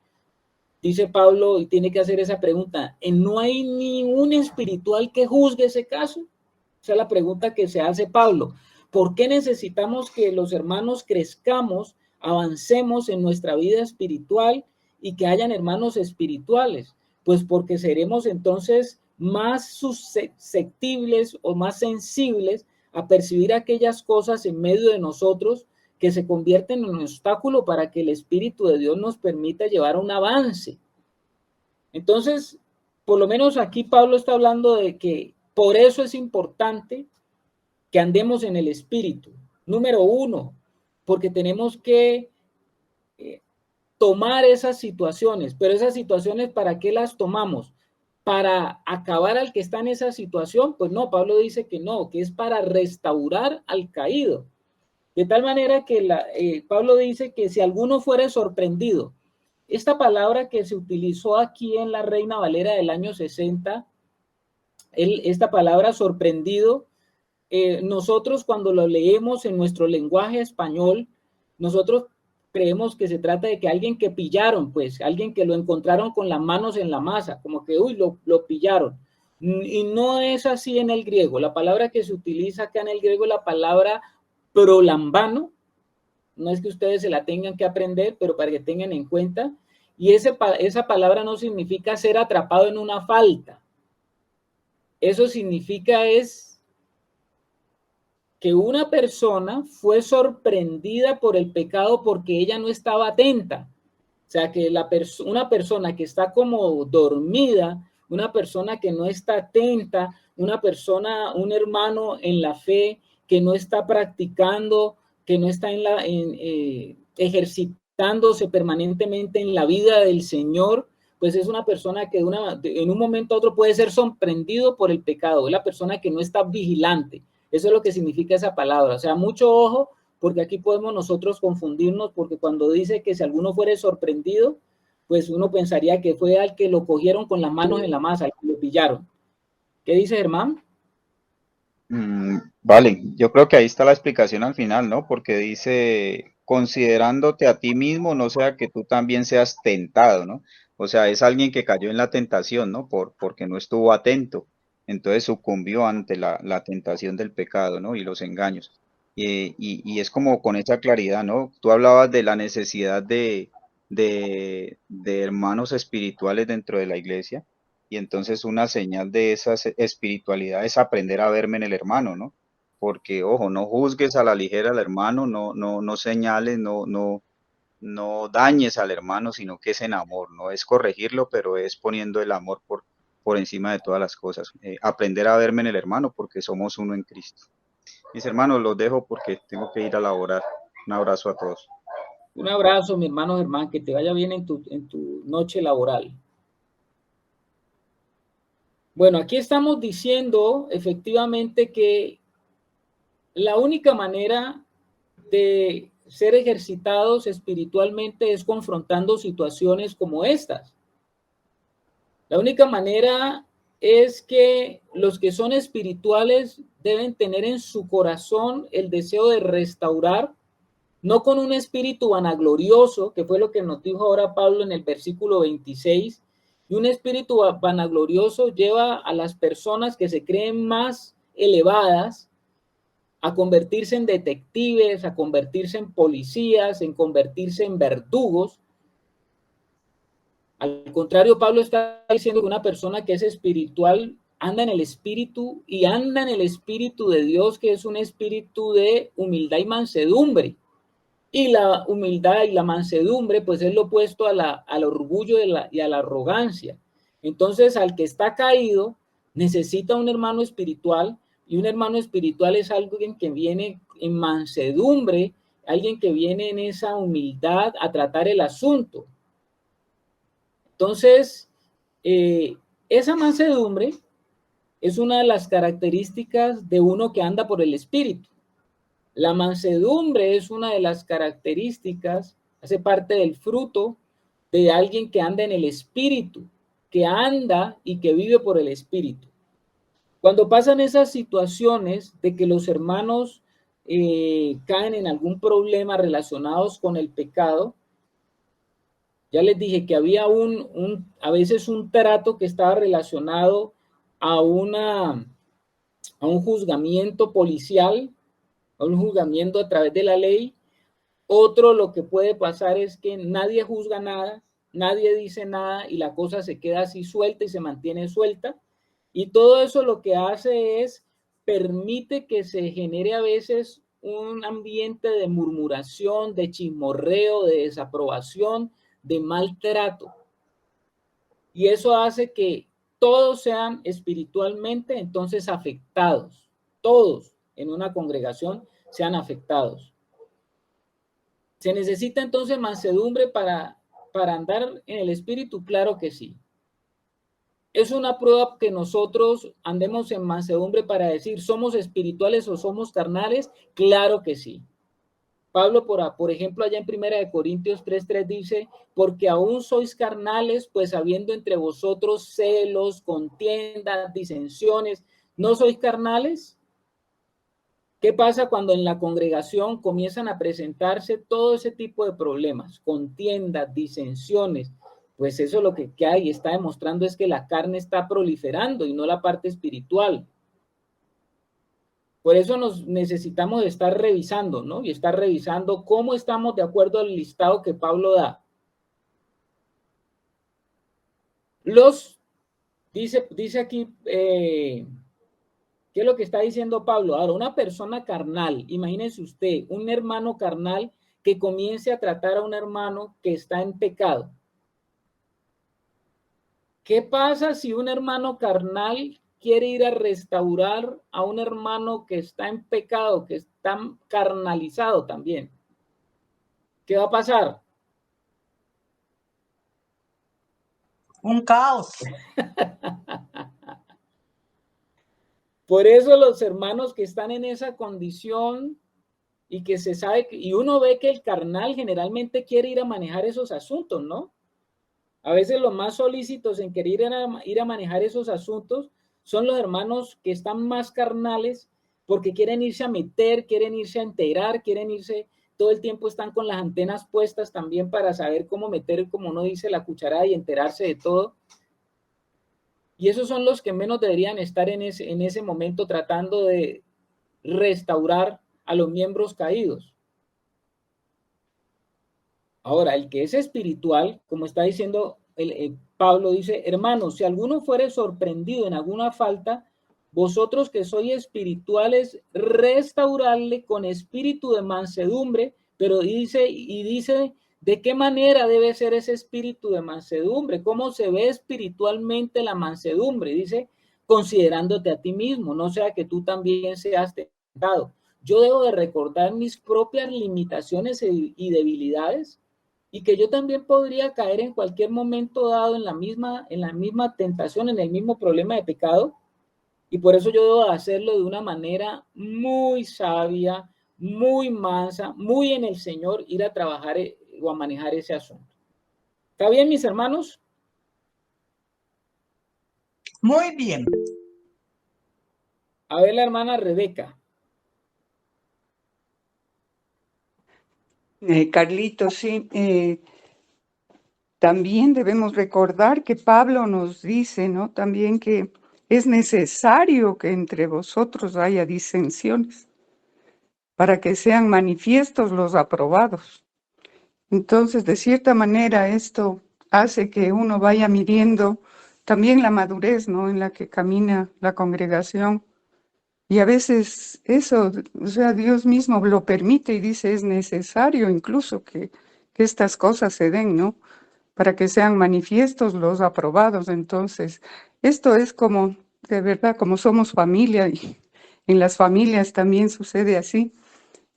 Dice Pablo, y tiene que hacer esa pregunta, ¿no hay ningún espiritual que juzgue ese caso? Esa es la pregunta que se hace Pablo. ¿Por qué necesitamos que los hermanos crezcamos, avancemos en nuestra vida espiritual y que hayan hermanos espirituales? Pues porque seremos entonces más susceptibles o más sensibles a percibir aquellas cosas en medio de nosotros que se convierten en un obstáculo para que el Espíritu de Dios nos permita llevar un avance. Entonces, por lo menos aquí Pablo está hablando de que por eso es importante que andemos en el Espíritu. Número uno, porque tenemos que tomar esas situaciones, pero esas situaciones, ¿para qué las tomamos? ¿Para acabar al que está en esa situación? Pues no, Pablo dice que no, que es para restaurar al caído. De tal manera que Pablo dice que si alguno fuera sorprendido, esta palabra que se utilizó aquí en la Reina Valera del año 60, esta palabra sorprendido, nosotros cuando lo leemos en nuestro lenguaje español, nosotros creemos que se trata de que alguien que pillaron, pues alguien que lo encontraron con las manos en la masa, como que, uy, lo pillaron. Y no es así en el griego. La palabra que se utiliza acá en el griego es la palabra prolambano. No es que ustedes se la tengan que aprender, pero para que tengan en cuenta. Y esa palabra no significa ser atrapado en una falta. Eso significa es que una persona fue sorprendida por el pecado porque ella no estaba atenta. O sea, que una persona que está como dormida, una persona que no está atenta, un hermano en la fe que no está practicando, que no está ejercitándose permanentemente en la vida del Señor, pues es una persona que en un momento a otro puede ser sorprendido por el pecado, es la persona que no está vigilante. Eso es lo que significa esa palabra. O sea, mucho ojo, porque aquí podemos nosotros confundirnos, porque cuando dice que si alguno fuere sorprendido, pues uno pensaría que fue al que lo cogieron con las manos en la masa, al que lo pillaron. ¿Qué dice Germán? Vale, yo creo que ahí está la explicación al final, ¿no? Porque dice, considerándote a ti mismo, no sea que tú también seas tentado, ¿no? O sea, es alguien que cayó en la tentación, ¿no? Porque no estuvo atento. Entonces sucumbió ante la tentación del pecado, ¿no? Y los engaños. Y es como con esa claridad, ¿no? Tú hablabas de la necesidad de hermanos espirituales dentro de la iglesia. Y entonces una señal de esa espiritualidad es aprender a verme en el hermano, ¿no? Porque, ojo, no juzgues a la ligera al hermano, no señales, no dañes al hermano, sino que es en amor, no es corregirlo, pero es poniendo el amor por encima de todas las cosas. Aprender a verme en el hermano porque somos uno en Cristo. Mis hermanos, los dejo porque tengo que ir a laborar. Un abrazo a todos. Un abrazo, mi hermano Germán, que te vaya bien en tu noche laboral. Bueno, aquí estamos diciendo efectivamente que la única manera de ser ejercitados espiritualmente es confrontando situaciones como estas. La única manera es que los que son espirituales deben tener en su corazón el deseo de restaurar, no con un espíritu vanaglorioso, que fue lo que nos dijo ahora Pablo en el versículo 26, y un espíritu vanaglorioso lleva a las personas que se creen más elevadas a convertirse en detectives, a convertirse en policías, en convertirse en verdugos. Al contrario, Pablo está diciendo que una persona que es espiritual anda en el espíritu y anda en el espíritu de Dios, que es un espíritu de humildad y mansedumbre. Y la humildad y la mansedumbre, pues es lo opuesto al orgullo y a la arrogancia. Entonces, al que está caído, necesita un hermano espiritual, y un hermano espiritual es alguien que viene en mansedumbre, alguien que viene en esa humildad a tratar el asunto. Entonces, esa mansedumbre es una de las características de uno que anda por el espíritu. La mansedumbre es una de las características, hace parte del fruto de alguien que anda en el espíritu, que anda y que vive por el espíritu. Cuando pasan esas situaciones de que los hermanos caen en algún problema relacionados con el pecado, ya les dije que había a veces un trato que estaba relacionado a, a un juzgamiento policial, a un juzgamiento a través de la ley. Otro, lo que puede pasar es que nadie juzga nada, nadie dice nada y la cosa se queda así suelta y se mantiene suelta. Y todo eso lo que hace es permite que se genere a veces un ambiente de murmuración, de chismorreo, de desaprobación, de maltrato. Y eso hace que todos sean espiritualmente entonces afectados. Todos en una congregación sean afectados. ¿Se necesita entonces mansedumbre para andar en el espíritu? Claro que sí. Es una prueba que nosotros andemos en mansedumbre para decir, ¿somos espirituales o somos carnales? Claro que sí. Pablo, por ejemplo, allá en 1 Corintios 3:3 dice, porque aún sois carnales, pues habiendo entre vosotros celos, contiendas, disensiones, ¿no sois carnales? ¿Qué pasa cuando en la congregación comienzan a presentarse todo ese tipo de problemas, contiendas, disensiones? Pues eso lo que hay está demostrando es que la carne está proliferando y no la parte espiritual. Por eso nos necesitamos estar revisando, ¿no? Y estar revisando cómo estamos de acuerdo al listado que Pablo da. Dice aquí, ¿qué es lo que está diciendo Pablo? Ahora, una persona carnal, imagínense usted, un hermano carnal que comience a tratar a un hermano que está en pecado. ¿Qué pasa si un hermano carnal quiere ir a restaurar a un hermano que está en pecado, que está carnalizado también? ¿Qué va a pasar? un caos. Por eso los hermanos que están en esa condición y que se sabe, y uno ve que el carnal generalmente quiere ir a manejar esos asuntos, ¿no? A veces los más solícitos en querer ir a manejar esos asuntos son los hermanos que están más carnales porque quieren irse a meter, quieren irse a enterar, quieren irse, todo el tiempo están con las antenas puestas también para saber cómo meter, como uno dice, la cucharada y enterarse de todo. Y esos son los que menos deberían estar en ese momento tratando de restaurar a los miembros caídos. Ahora, el que es espiritual, como está diciendo Pablo, dice, hermanos, si alguno fuere sorprendido en alguna falta, vosotros que sois espirituales, restaurarle con espíritu de mansedumbre, pero dice, ¿de qué manera debe ser ese espíritu de mansedumbre? ¿Cómo se ve espiritualmente la mansedumbre? Dice, considerándote a ti mismo, no sea que tú también seas tentado. Yo debo de recordar mis propias limitaciones y debilidades y que yo también podría caer en cualquier momento dado en la misma tentación, en el mismo problema de pecado. Y por eso yo debo hacerlo de una manera muy sabia, muy mansa, muy en el Señor, ir a trabajar o a manejar ese asunto. ¿Está bien, mis hermanos? Muy bien. A ver, la hermana Rebeca. Carlitos, sí. También debemos recordar que Pablo nos dice, ¿no? También que es necesario que entre vosotros haya disensiones para que sean manifiestos los aprobados. Entonces, de cierta manera, esto hace que uno vaya midiendo también la madurez, ¿no? En la que camina la congregación. Y a veces eso, o sea, Dios mismo lo permite y dice, es necesario incluso que estas cosas se den, ¿no? Para que sean manifiestos los aprobados. Entonces, esto es como, de verdad, como somos familia y en las familias también sucede así.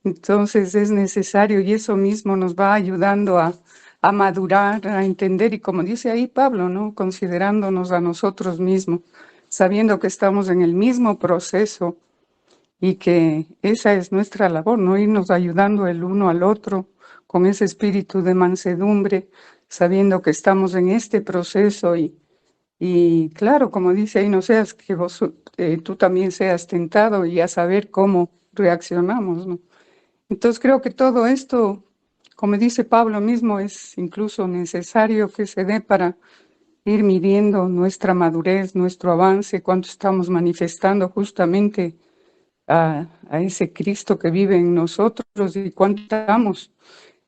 Entonces es necesario y eso mismo nos va ayudando a madurar, a entender y como dice ahí Pablo, ¿no? Considerándonos a nosotros mismos, sabiendo que estamos en el mismo proceso y que esa es nuestra labor, ¿no? Irnos ayudando el uno al otro con ese espíritu de mansedumbre, sabiendo que estamos en este proceso y claro, como dice ahí, no seas que tú también seas tentado y a saber cómo reaccionamos, ¿no? Entonces creo que todo esto, como dice Pablo mismo, es incluso necesario que se dé para ir midiendo nuestra madurez, nuestro avance, cuánto estamos manifestando justamente a ese Cristo que vive en nosotros y cuánto estamos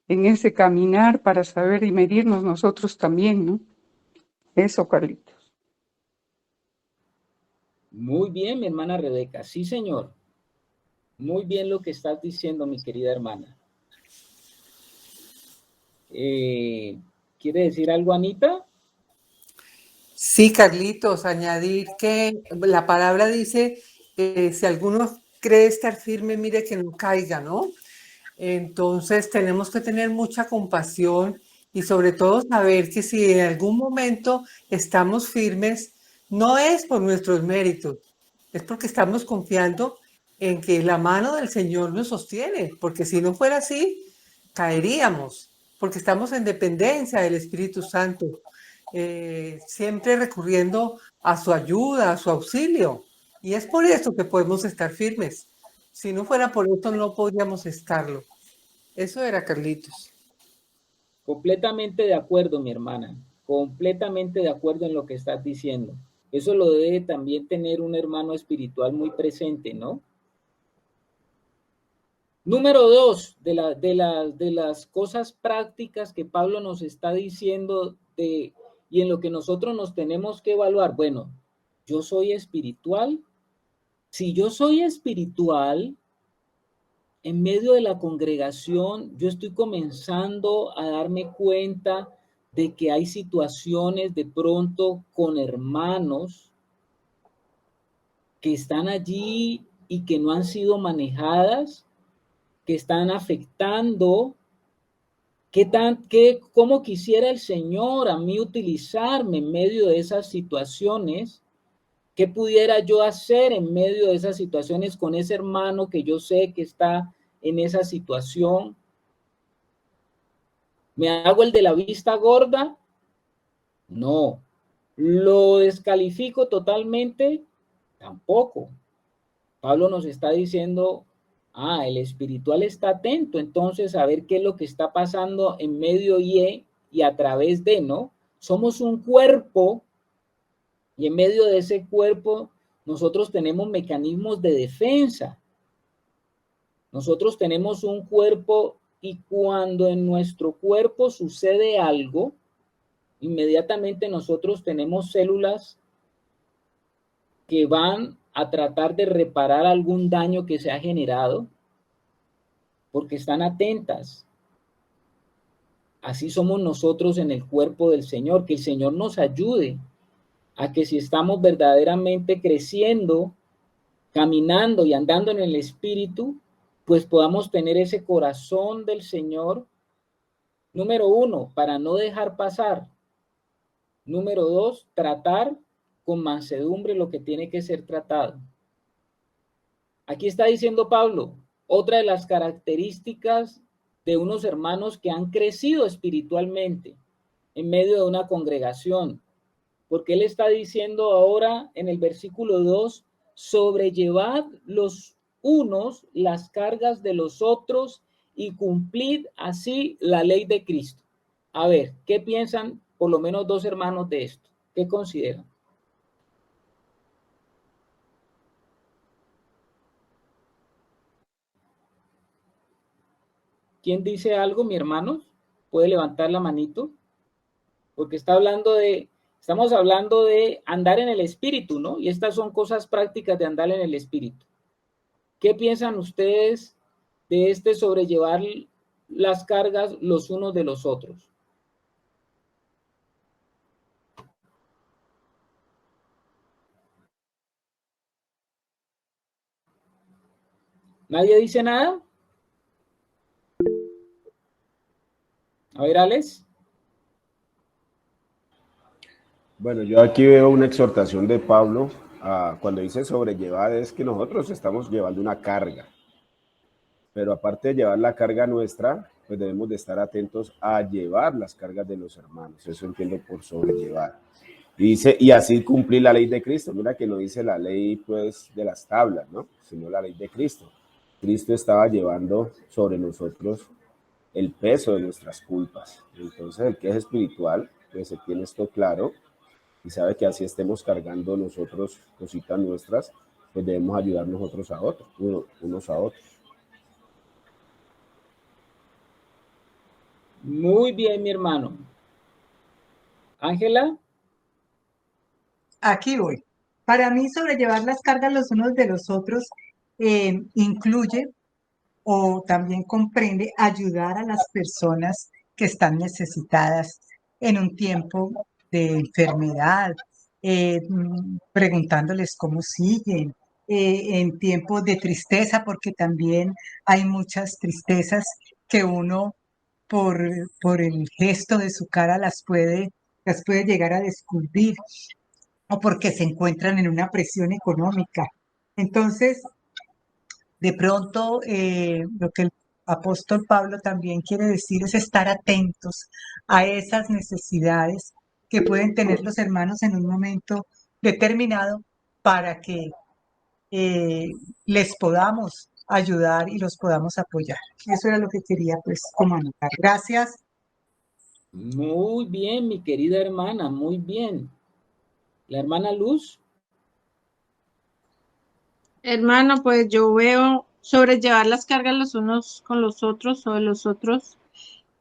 en ese caminar para saber y medirnos nosotros también, ¿no? Eso, Carlitos. Muy bien, mi hermana Rebeca. Sí, señor. Muy bien lo que estás diciendo, mi querida hermana. ¿Quiere decir algo, Anita? Sí, Carlitos, añadir que la palabra dice, si alguno cree estar firme, mire que no caiga, ¿no? Entonces tenemos que tener mucha compasión y sobre todo saber que si en algún momento estamos firmes, no es por nuestros méritos, es porque estamos confiando en que la mano del Señor nos sostiene, porque si no fuera así, caeríamos, porque estamos en dependencia del Espíritu Santo, siempre recurriendo a su ayuda, a su auxilio. Y es por eso que podemos estar firmes. Si no fuera por eso, no podríamos estarlo. Eso era, Carlitos. Completamente de acuerdo, mi hermana. Completamente de acuerdo en lo que estás diciendo. Eso lo debe también tener un hermano espiritual muy presente, ¿no? Número 2, de las cosas prácticas que Pablo nos está diciendo y en lo que nosotros nos tenemos que evaluar. Bueno, yo soy espiritual. Si yo soy espiritual, en medio de la congregación, yo estoy comenzando a darme cuenta de que hay situaciones de pronto con hermanos que están allí y que no han sido manejadas, que están afectando ¿Cómo quisiera el Señor a mí utilizarme en medio de esas situaciones? ¿Qué pudiera yo hacer en medio de esas situaciones con ese hermano que yo sé que está en esa situación? ¿Me hago el de la vista gorda? No. ¿Lo descalifico totalmente? Tampoco. Pablo nos está diciendo, el espiritual está atento entonces a ver qué es lo que está pasando en medio y a través de, ¿no? Somos un cuerpo y en medio de ese cuerpo nosotros tenemos mecanismos de defensa. Nosotros tenemos un cuerpo y cuando en nuestro cuerpo sucede algo, inmediatamente nosotros tenemos células que van a tratar de reparar algún daño que se ha generado porque están atentas. Así somos nosotros en el cuerpo del Señor, que el Señor nos ayude a que si estamos verdaderamente creciendo, caminando y andando en el Espíritu, pues podamos tener ese corazón del Señor, número 1, para no dejar pasar. Número 2, tratar con mansedumbre lo que tiene que ser tratado. Aquí está diciendo Pablo, otra de las características de unos hermanos que han crecido espiritualmente en medio de una congregación, porque él está diciendo ahora en el versículo 2, sobrellevad los unos las cargas de los otros y cumplid así la ley de Cristo. A ver, ¿qué piensan por lo menos 2 hermanos de esto? ¿Qué consideran? ¿Quién dice algo, mi hermano? ¿Puede levantar la manito? Porque estamos hablando de andar en el espíritu, ¿no? Y estas son cosas prácticas de andar en el espíritu. ¿Qué piensan ustedes de sobrellevar las cargas los unos de los otros? ¿Nadie dice nada? A ver, Alex. Bueno, yo aquí veo una exhortación de Pablo cuando dice sobrellevar, es que nosotros estamos llevando una carga. Pero aparte de llevar la carga nuestra, pues debemos de estar atentos a llevar las cargas de los hermanos. Eso entiendo por sobrellevar. Y dice, y así cumplir la ley de Cristo. Mira que no dice la ley, pues, de las tablas, ¿no? Sino la ley de Cristo. Cristo estaba llevando sobre nosotros el peso de nuestras culpas. Entonces, el que es espiritual, pues se tiene esto claro y sabe que así estemos cargando nosotros cositas nuestras, pues debemos ayudar nosotros a otros, unos a otros. Muy bien, mi hermano. Ángela. Aquí voy. Para mí, sobrellevar las cargas los unos de los otros incluye o también comprende ayudar a las personas que están necesitadas en un tiempo de enfermedad, preguntándoles cómo siguen, en tiempos de tristeza, porque también hay muchas tristezas que uno por, por el gesto de su cara las puede llegar a descubrir o porque se encuentran en una presión económica. Entonces, de pronto, lo que el apóstol Pablo también quiere decir es estar atentos a esas necesidades que pueden tener los hermanos en un momento determinado para que les podamos ayudar y los podamos apoyar. Eso era lo que quería pues comunicar. Gracias. Muy bien, mi querida hermana, muy bien. La hermana Luz. Hermano, pues yo veo sobrellevar las cargas los unos con los otros o de los otros.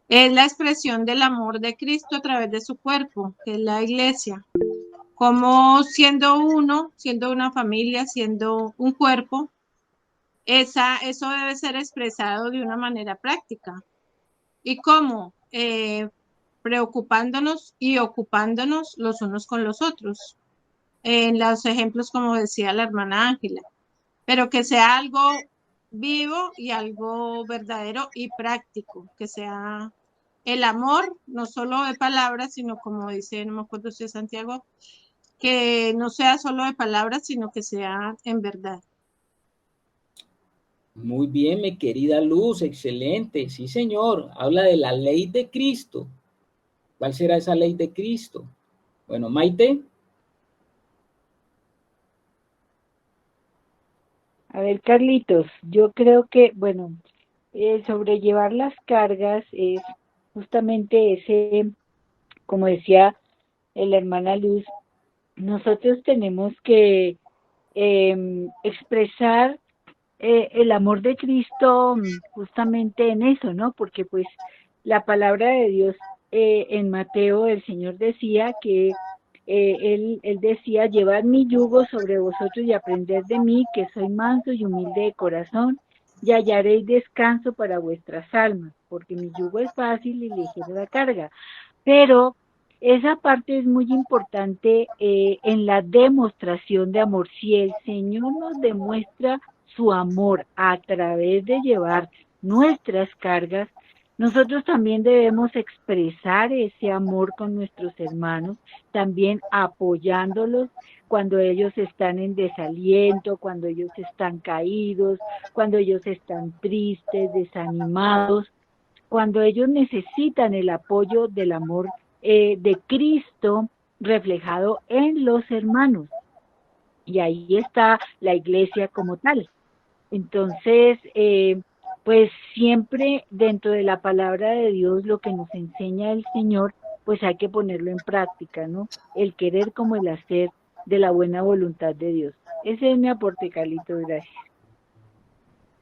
Es la expresión del amor de Cristo a través de su cuerpo, que es la iglesia. Como siendo uno, siendo una familia, siendo un cuerpo, eso debe ser expresado de una manera práctica. ¿Y cómo? Preocupándonos y ocupándonos los unos con los otros. En los ejemplos, como decía la hermana Ángela, pero que sea algo vivo y algo verdadero y práctico, que sea el amor, no solo de palabras, sino como dice, no me acuerdo si es Santiago, que no sea solo de palabras, sino que sea en verdad. Muy bien, mi querida Luz, excelente. Sí, señor. Habla de la ley de Cristo. ¿Cuál será esa ley de Cristo? Bueno, Maite. A ver, Carlitos, yo creo que, bueno, sobrellevar las cargas es justamente ese, como decía la hermana Luz, nosotros tenemos que expresar el amor de Cristo justamente en eso, ¿no? Porque pues la palabra de Dios en Mateo, el Señor decía que él decía, llevad mi yugo sobre vosotros y aprended de mí, que soy manso y humilde de corazón, y hallaréis descanso para vuestras almas, porque mi yugo es fácil y ligera la carga. Pero esa parte es muy importante en la demostración de amor. Si el Señor nos demuestra su amor a través de llevar nuestras cargas, nosotros también debemos expresar ese amor con nuestros hermanos, también apoyándolos cuando ellos están en desaliento, cuando ellos están caídos, cuando ellos están tristes, desanimados, cuando ellos necesitan el apoyo del amor de Cristo reflejado en los hermanos. Y ahí está la iglesia como tal. Entonces, pues siempre dentro de la palabra de Dios, lo que nos enseña el Señor, pues hay que ponerlo en práctica, ¿no? El querer como el hacer de la buena voluntad de Dios. Ese es mi aporte, Carlitos, gracias.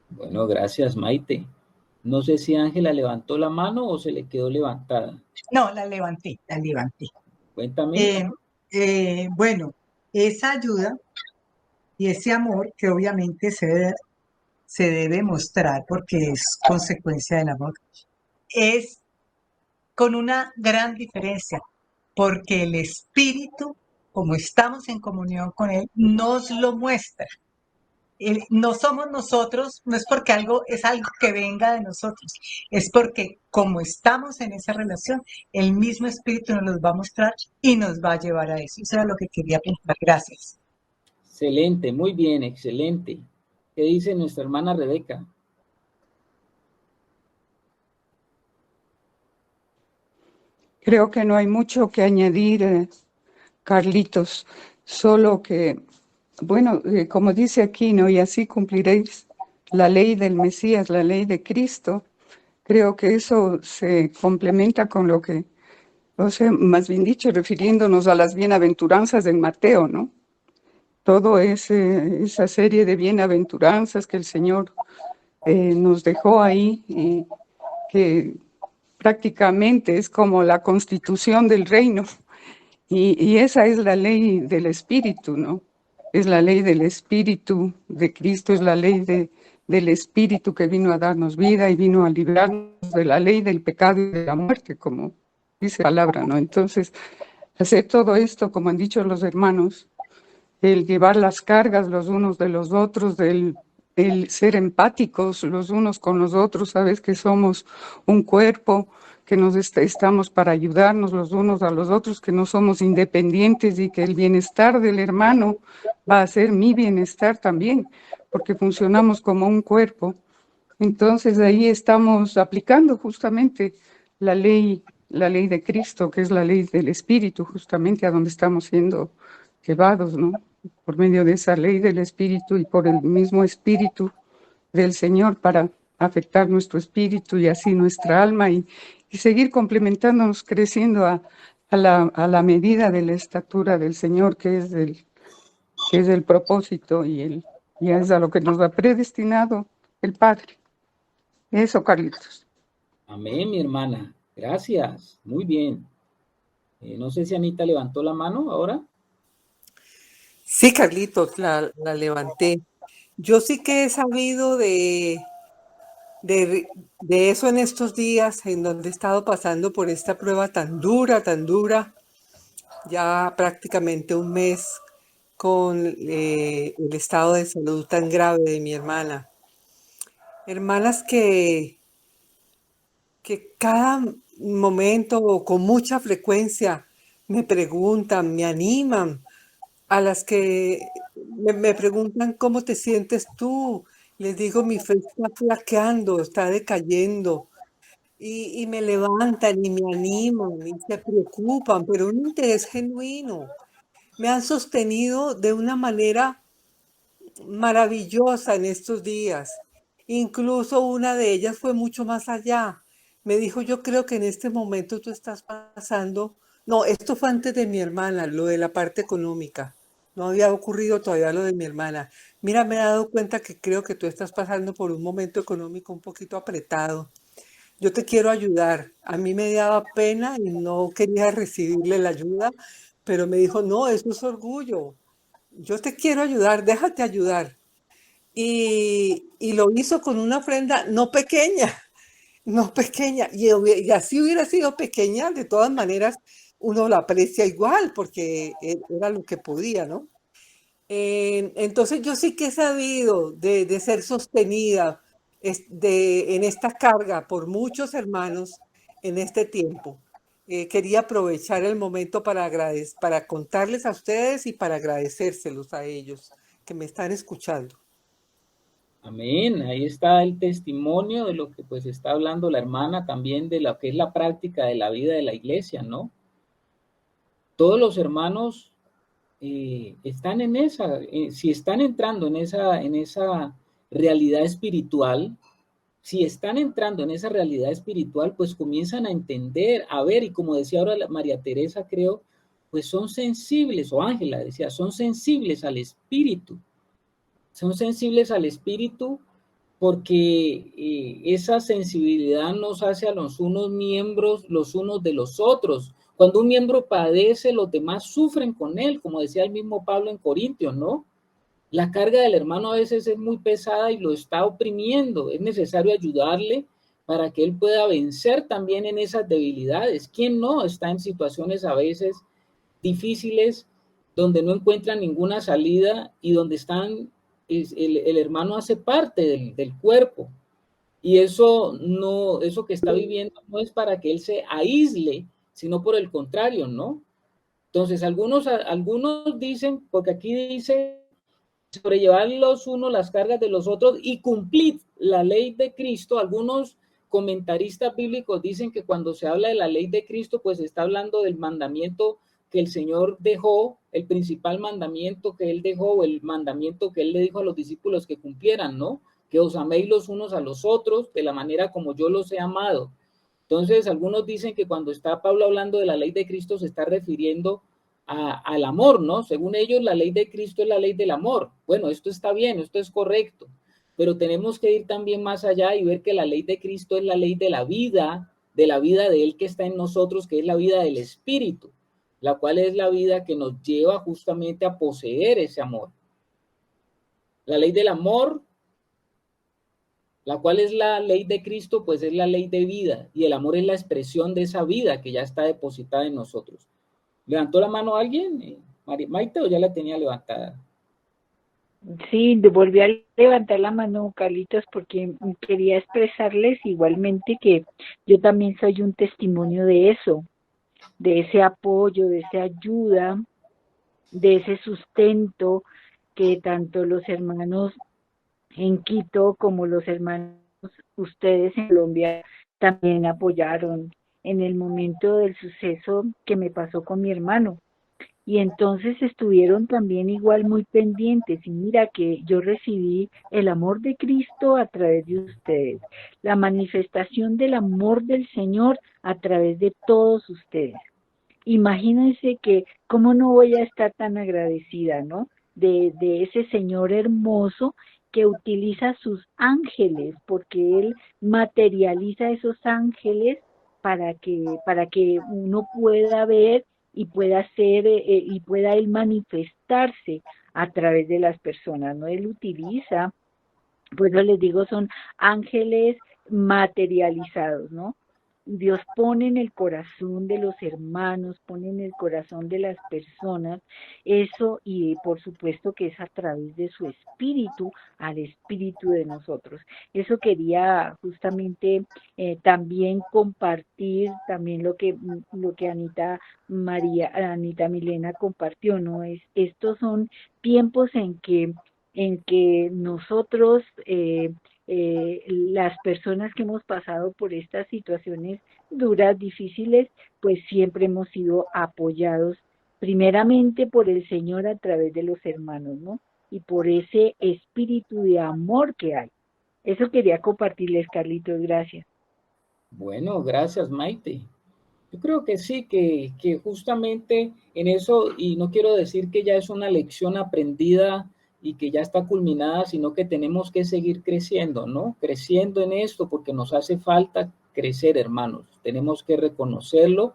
Bueno, gracias, Maite. No sé si Ángela levantó la mano o se le quedó levantada. No, la levanté, la levanté. Cuéntame. Bueno, esa ayuda y ese amor que obviamente se debe mostrar porque es consecuencia del amor, es con una gran diferencia, porque el Espíritu, como estamos en comunión con Él, nos lo muestra. No somos nosotros, no es porque algo es algo que venga de nosotros, es porque como estamos en esa relación, el mismo Espíritu nos los va a mostrar y nos va a llevar a eso. Eso era lo que quería apuntar. Gracias. Excelente, muy bien, excelente. ¿Qué dice nuestra hermana Rebeca? Creo que no hay mucho que añadir, Carlitos, solo que, bueno, como dice aquí, ¿no? Y así cumpliréis la ley del Mesías, la ley de Cristo. Creo que eso se complementa con lo que, o sea, más bien dicho, refiriéndonos a las bienaventuranzas en Mateo, ¿no? Todo esa serie de bienaventuranzas que el Señor nos dejó ahí, que prácticamente es como la constitución del reino. Y esa es la ley del Espíritu, ¿no? Es la ley del Espíritu de Cristo, es la ley del Espíritu que vino a darnos vida y vino a librarnos de la ley del pecado y de la muerte, como dice la palabra, ¿no? Entonces, hacer todo esto, como han dicho los hermanos, el llevar las cargas los unos de los otros, el ser empáticos los unos con los otros, sabes que somos un cuerpo, que nos estamos para ayudarnos los unos a los otros, que no somos independientes y que el bienestar del hermano va a ser mi bienestar también, porque funcionamos como un cuerpo. Entonces ahí estamos aplicando justamente la ley de Cristo, que es la ley del Espíritu, justamente a donde estamos siendo llevados, ¿no? Por medio de esa ley del Espíritu y por el mismo Espíritu del Señor para afectar nuestro espíritu y así nuestra alma y seguir complementándonos, creciendo a la medida de la estatura del Señor, que es el propósito y es a lo que nos ha predestinado el Padre. Eso, Carlitos. Amén, mi hermana. Gracias. Muy bien. No sé si Anita levantó la mano ahora. Sí, Carlitos, la levanté. Yo sí que he sabido de eso en estos días, en donde he estado pasando por esta prueba tan dura, ya prácticamente un mes con el estado de salud tan grave de mi hermana. Hermanas que que cada momento o con mucha frecuencia me preguntan, me animan, a las que me preguntan cómo te sientes tú. Les digo, mi fe está flaqueando, está decayendo. Y me levantan y me animan y se preocupan, pero un interés genuino. Me han sostenido de una manera maravillosa en estos días. Incluso una de ellas fue mucho más allá. Me dijo, yo creo que en este momento tú estás pasando, no, esto fue antes de mi hermana, lo de la parte económica. No había ocurrido todavía lo de mi hermana. Mira, me he dado cuenta que creo que tú estás pasando por un momento económico un poquito apretado. Yo te quiero ayudar. A mí me daba pena y no quería recibirle la ayuda, pero me dijo, no, eso es orgullo. Yo te quiero ayudar, déjate ayudar. Y lo hizo con una ofrenda no pequeña, no pequeña. Y así hubiera sido pequeña, de todas maneras, uno la aprecia igual porque era lo que podía, ¿no? Entonces yo sí que he sabido de ser sostenida en esta carga por muchos hermanos en este tiempo. Quería aprovechar el momento para contarles a ustedes y para agradecérselos a ellos que me están escuchando. Amén. Ahí está el testimonio de lo que pues está hablando la hermana también de lo que es la práctica de la vida de la iglesia, ¿no? Todos los hermanos están en esa, si están entrando en esa realidad espiritual, si están entrando en esa realidad espiritual, pues comienzan a entender, a ver, y como decía ahora María Teresa, creo, pues son sensibles, o Ángela decía, son sensibles al espíritu. Son sensibles al espíritu porque esa sensibilidad nos hace a los unos miembros los unos de los otros. Cuando un miembro padece, los demás sufren con él, como decía el mismo Pablo en Corintios, ¿no? La carga del hermano a veces es muy pesada y lo está oprimiendo. Es necesario ayudarle para que él pueda vencer también en esas debilidades. ¿Quién no está en situaciones a veces difíciles donde no encuentran ninguna salida y donde están, el hermano hace parte del cuerpo? Y eso no, eso que está viviendo no es para que él se aísle, sino por el contrario, ¿no? Entonces, algunos dicen, porque aquí dice, sobrellevar los unos las cargas de los otros y cumplir la ley de Cristo. Algunos comentaristas bíblicos dicen que cuando se habla de la ley de Cristo, pues está hablando del mandamiento que el Señor dejó, el principal mandamiento que él dejó, o el mandamiento que él le dijo a los discípulos que cumplieran, ¿no? Que os améis los unos a los otros de la manera como yo los he amado. Entonces, algunos dicen que cuando está Pablo hablando de la ley de Cristo se está refiriendo al amor, ¿no? Según ellos, la ley de Cristo es la ley del amor. Bueno, esto está bien, esto es correcto, pero tenemos que ir también más allá y ver que la ley de Cristo es la ley de la vida de Él que está en nosotros, que es la vida del Espíritu, la cual es la vida que nos lleva justamente a poseer ese amor. La ley del amor, la cual es la ley de Cristo, pues es la ley de vida, y el amor es la expresión de esa vida que ya está depositada en nosotros. ¿Levantó la mano alguien, Maite, o ya la tenía levantada? Sí, volví a levantar la mano, Carlitos, porque quería expresarles igualmente que yo también soy un testimonio de eso, de ese apoyo, de esa ayuda, de ese sustento que tanto los hermanos en Quito como los hermanos ustedes en Colombia también apoyaron en el momento del suceso que me pasó con mi hermano. Y entonces estuvieron también igual muy pendientes. Y mira que yo recibí el amor de Cristo a través de ustedes, la manifestación del amor del Señor a través de todos ustedes. Imagínense que cómo no voy a estar tan agradecida, ¿no? De ese Señor hermoso que utiliza sus ángeles, porque Él materializa esos ángeles para que uno pueda ver y pueda ser y pueda Él manifestarse a través de las personas, ¿no? Él utiliza, pues yo les digo, son ángeles materializados, ¿no? Dios pone en el corazón de los hermanos, pone en el corazón de las personas eso, y por supuesto que es a través de su espíritu al espíritu de nosotros. Eso quería justamente también compartir, también lo que Anita Milena compartió, ¿no? Estos son tiempos en que nosotros, las personas que hemos pasado por estas situaciones duras, difíciles, pues siempre hemos sido apoyados primeramente por el Señor a través de los hermanos, ¿no? Y por ese espíritu de amor que hay. Eso quería compartirles, Carlitos, gracias. Bueno, gracias, Maite. Yo creo que sí, que justamente en eso, y no quiero decir que ya es una lección aprendida y que ya está culminada, sino que tenemos que seguir creciendo, ¿no? Creciendo en esto, porque nos hace falta crecer, hermanos. Tenemos que reconocerlo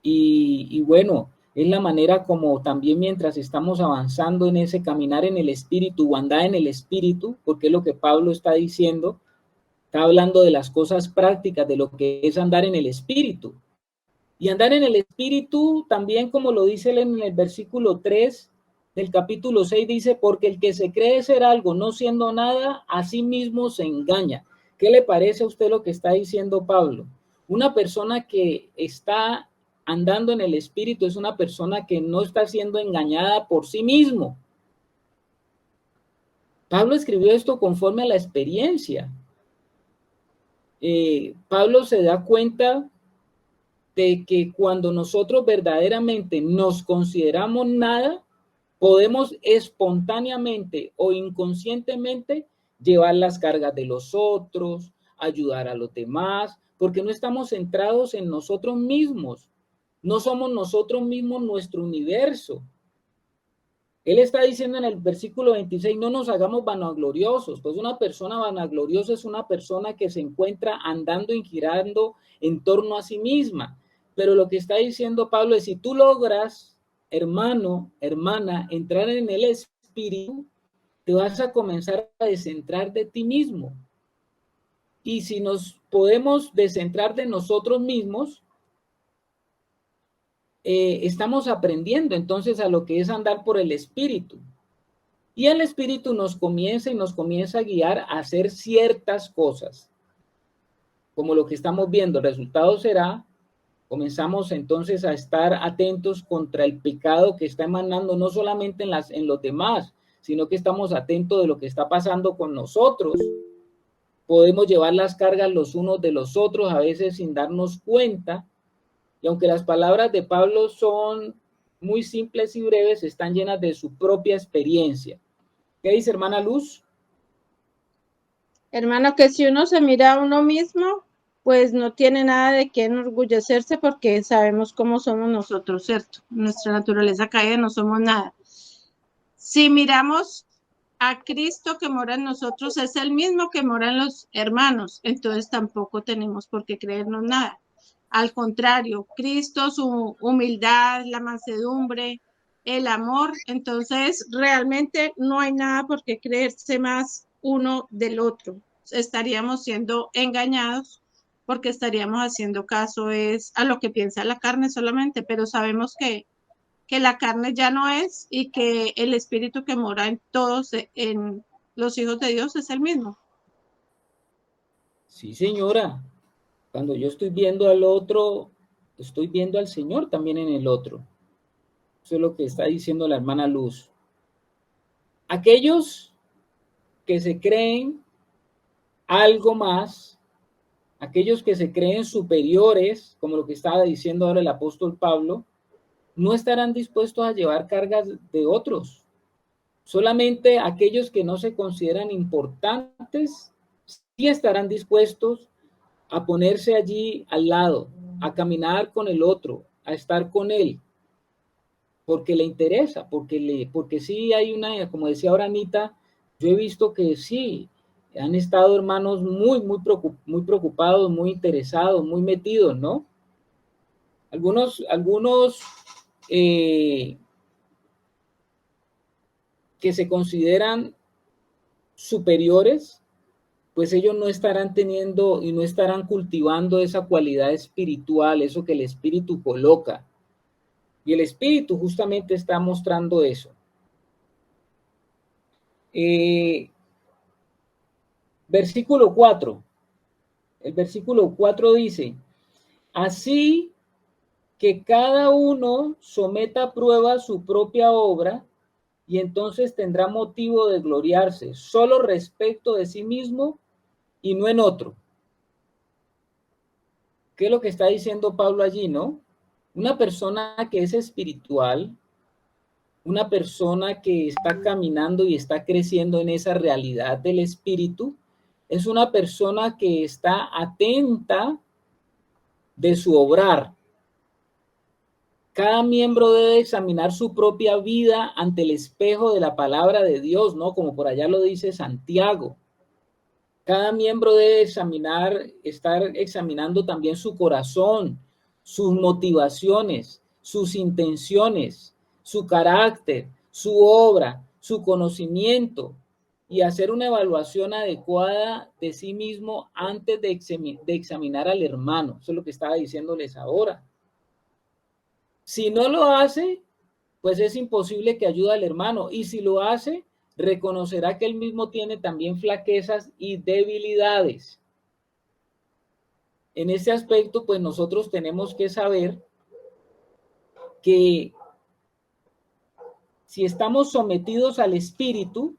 y bueno, es la manera como también mientras estamos avanzando en ese caminar en el Espíritu o andar en el Espíritu, porque es lo que Pablo está diciendo, está hablando de las cosas prácticas, de lo que es andar en el Espíritu. Y andar en el Espíritu también, como lo dice él en el versículo 3 del capítulo 6, dice, porque el que se cree ser algo no siendo nada, a sí mismo se engaña. ¿Qué le parece a usted lo que está diciendo Pablo? Una persona que está andando en el Espíritu es una persona que no está siendo engañada por sí mismo. Pablo escribió esto conforme a la experiencia. Pablo se da cuenta de que cuando nosotros verdaderamente nos consideramos nada, podemos espontáneamente o inconscientemente llevar las cargas de los otros, ayudar a los demás, porque no estamos centrados en nosotros mismos. No somos nosotros mismos nuestro universo. Él está diciendo en el versículo 26, no nos hagamos vanagloriosos, pues una persona vanagloriosa es una persona que se encuentra andando y girando en torno a sí misma. Pero lo que está diciendo Pablo es, si tú logras, hermano, hermana, entrar en el Espíritu, te vas a comenzar a descentrar de ti mismo. Y si nos podemos descentrar de nosotros mismos, estamos aprendiendo entonces a lo que es andar por el Espíritu. Y el Espíritu nos comienza a guiar a hacer ciertas cosas. Como lo que estamos viendo, el resultado será, comenzamos entonces a estar atentos contra el pecado que está emanando no solamente en los demás, sino que estamos atentos de lo que está pasando con nosotros. Podemos llevar las cargas los unos de los otros, a veces sin darnos cuenta. Y aunque las palabras de Pablo son muy simples y breves, están llenas de su propia experiencia. ¿Qué dice, hermana Luz? Hermano, que si uno se mira a uno mismo, pues no tiene nada de qué enorgullecerse porque sabemos cómo somos nosotros, ¿cierto? Nuestra naturaleza caída, no somos nada. Si miramos a Cristo que mora en nosotros, es el mismo que mora en los hermanos, entonces tampoco tenemos por qué creernos nada. Al contrario, Cristo, su humildad, la mansedumbre, el amor, entonces realmente no hay nada por qué creerse más uno del otro. Estaríamos siendo engañados porque estaríamos haciendo caso es a lo que piensa la carne solamente, pero sabemos que la carne ya no es y que el espíritu que mora en todos, en los hijos de Dios, es el mismo. Sí, señora. Cuando yo estoy viendo al otro, estoy viendo al Señor también en el otro. Eso es lo que está diciendo la hermana Luz. Aquellos que se creen algo más, aquellos que se creen superiores, como lo que estaba diciendo ahora el apóstol Pablo, no estarán dispuestos a llevar cargas de otros. Solamente aquellos que no se consideran importantes sí estarán dispuestos a ponerse allí al lado, a caminar con el otro, a estar con él, porque le interesa, porque sí hay una, como decía ahora Anita, yo he visto que sí, han estado hermanos muy preocupados, muy interesados, muy metidos, ¿no? Algunos que se consideran superiores, pues ellos no estarán teniendo y no estarán cultivando esa cualidad espiritual, eso que el Espíritu coloca. Y el Espíritu justamente está mostrando eso. Versículo 4. El versículo 4 dice, así que cada uno someta a prueba su propia obra y entonces tendrá motivo de gloriarse solo respecto de sí mismo y no en otro. ¿Qué es lo que está diciendo Pablo allí, no? Una persona que es espiritual, una persona que está caminando y está creciendo en esa realidad del espíritu, es una persona que está atenta de su obrar. Cada miembro debe examinar su propia vida ante el espejo de la palabra de Dios, ¿no? Como por allá lo dice Santiago. Cada miembro debe estar examinando también su corazón, sus motivaciones, sus intenciones, su carácter, su obra, su conocimiento y hacer una evaluación adecuada de sí mismo antes de examinar al hermano. Eso es lo que estaba diciéndoles ahora. Si no lo hace, pues es imposible que ayude al hermano. Y si lo hace, reconocerá que él mismo tiene también flaquezas y debilidades. En este aspecto, pues nosotros tenemos que saber que si estamos sometidos al Espíritu,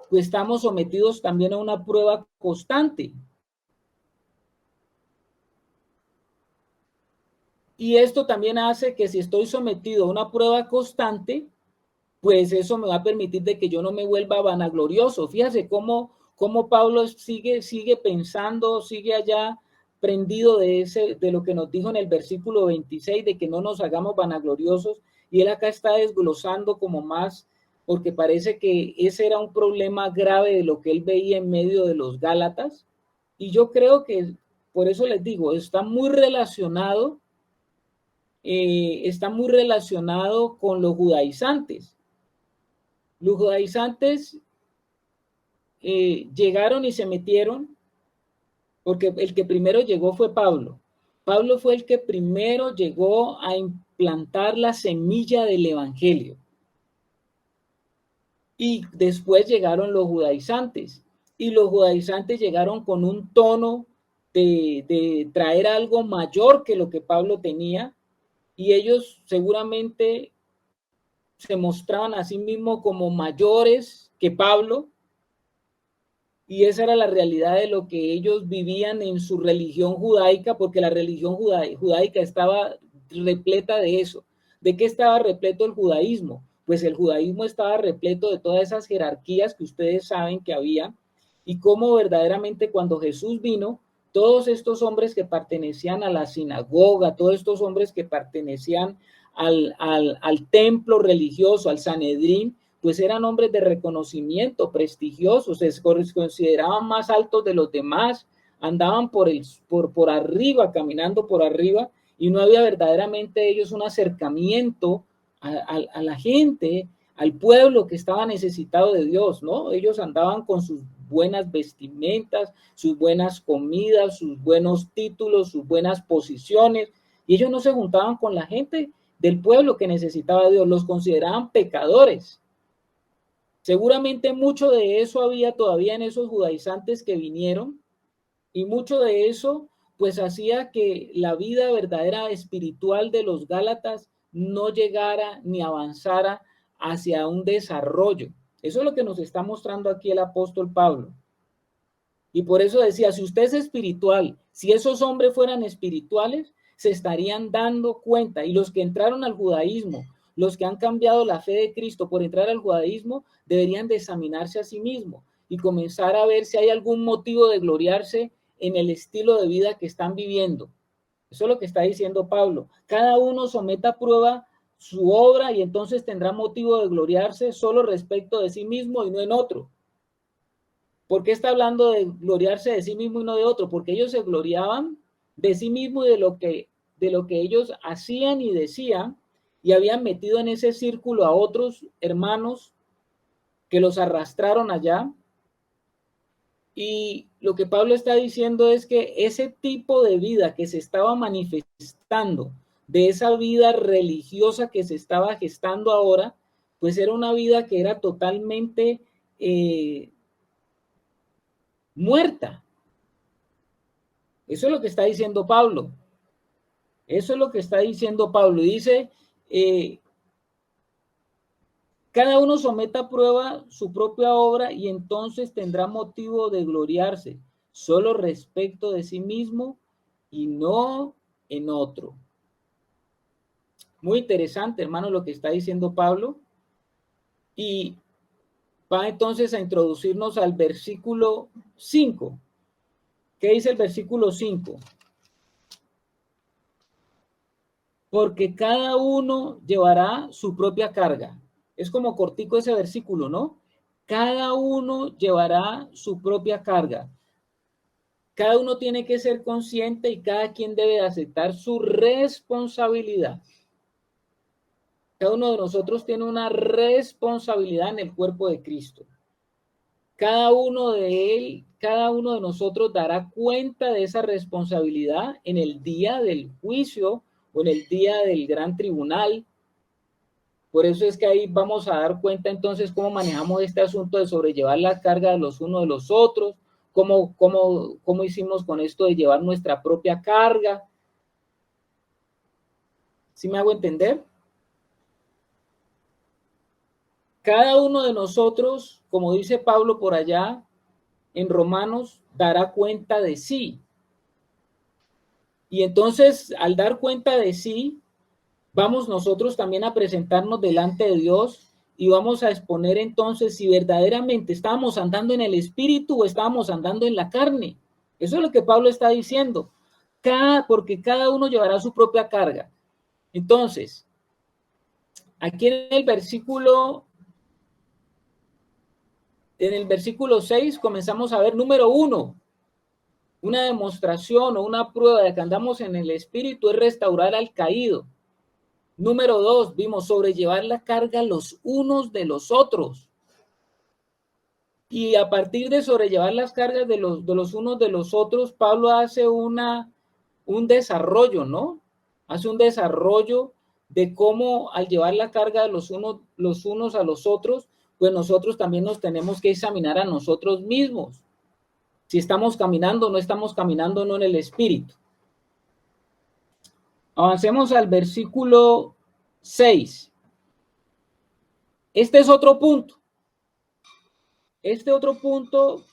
pues estamos sometidos también a una prueba constante. Y esto también hace que si estoy sometido a una prueba constante, pues eso me va a permitir de que yo no me vuelva vanaglorioso. Fíjate cómo Pablo sigue pensando, sigue allá prendido de lo que nos dijo en el versículo 26, de que no nos hagamos vanagloriosos. Y él acá está desglosando como más, porque parece que ese era un problema grave de lo que él veía en medio de los Gálatas. Y yo creo que, por eso les digo, está muy relacionado con los judaizantes. Los judaizantes llegaron y se metieron, porque el que primero llegó fue Pablo. Pablo fue el que primero llegó a implantar la semilla del evangelio. Y después llegaron los judaizantes. Y los judaizantes llegaron con un tono de traer algo mayor que lo que Pablo tenía. Y ellos seguramente se mostraban a sí mismos como mayores que Pablo, y esa era la realidad de lo que ellos vivían en su religión judaica, porque la religión judaica estaba repleta de eso. ¿De qué estaba repleto el judaísmo? Pues el judaísmo estaba repleto de todas esas jerarquías que ustedes saben que había, y cómo verdaderamente cuando Jesús vino, todos estos hombres que pertenecían a la sinagoga, todos estos hombres que pertenecían al templo religioso, al Sanedrín, pues eran hombres de reconocimiento, prestigiosos, se consideraban más altos de los demás, andaban por arriba, caminando por arriba, y no había verdaderamente ellos un acercamiento a la gente, al pueblo que estaba necesitado de Dios, ¿no? Ellos andaban con sus buenas vestimentas, sus buenas comidas, sus buenos títulos, sus buenas posiciones, y ellos no se juntaban con la gente del pueblo que necesitaba a Dios, los consideraban pecadores. Seguramente mucho de eso había todavía en esos judaizantes que vinieron, y mucho de eso pues hacía que la vida verdadera espiritual de los Gálatas no llegara ni avanzara hacia un desarrollo. Eso es lo que nos está mostrando aquí el apóstol Pablo. Y por eso decía, si usted es espiritual, si esos hombres fueran espirituales, se estarían dando cuenta. Y los que entraron al judaísmo, los que han cambiado la fe de Cristo por entrar al judaísmo, deberían de examinarse a sí mismos y comenzar a ver si hay algún motivo de gloriarse en el estilo de vida que están viviendo. Eso es lo que está diciendo Pablo. Cada uno someta a prueba su obra y entonces tendrá motivo de gloriarse solo respecto de sí mismo y no en otro. ¿Por qué está hablando de gloriarse de sí mismo y no de otro? Porque ellos se gloriaban de sí mismo y de lo que ellos hacían y decían, y habían metido en ese círculo a otros hermanos que los arrastraron allá. Y lo que Pablo está diciendo es que ese tipo de vida que se estaba manifestando, de esa vida religiosa que se estaba gestando ahora, pues era una vida que era totalmente muerta. Eso es lo que está diciendo Pablo. Eso es lo que está diciendo Pablo. Dice, cada uno someta a prueba su propia obra y entonces tendrá motivo de gloriarse solo respecto de sí mismo y no en otro. Muy interesante, hermano, lo que está diciendo Pablo. Y va entonces a introducirnos al versículo 5. ¿Qué dice el versículo 5? Porque cada uno llevará su propia carga. Es como cortico ese versículo, ¿no? Cada uno llevará su propia carga. Cada uno tiene que ser consciente y cada quien debe aceptar su responsabilidad. Cada uno de nosotros tiene una responsabilidad en el cuerpo de Cristo. Cada uno de nosotros dará cuenta de esa responsabilidad en el día del juicio o en el día del gran tribunal. Por eso es que ahí vamos a dar cuenta entonces cómo manejamos este asunto de sobrellevar la carga de los unos de los otros, cómo hicimos con esto de llevar nuestra propia carga. ¿Sí me hago entender? Cada uno de nosotros, como dice Pablo por allá en Romanos, dará cuenta de sí. Y entonces, al dar cuenta de sí, vamos nosotros también a presentarnos delante de Dios y vamos a exponer entonces si verdaderamente estábamos andando en el espíritu o estábamos andando en la carne. Eso es lo que Pablo está diciendo. Porque cada uno llevará su propia carga. Entonces, aquí en el versículo 6 comenzamos a ver, número 1, una demostración o una prueba de que andamos en el espíritu es restaurar al caído. Número 2, vimos sobrellevar la carga los unos de los otros. Y a partir de sobrellevar las cargas de los unos de los otros, Pablo hace un desarrollo, ¿no? Hace un desarrollo de cómo al llevar la carga de los unos a los otros, pues nosotros también nos tenemos que examinar a nosotros mismos. Si estamos caminando o no estamos caminando, no en el espíritu. Avancemos al versículo 6. Este es otro punto. Este otro punto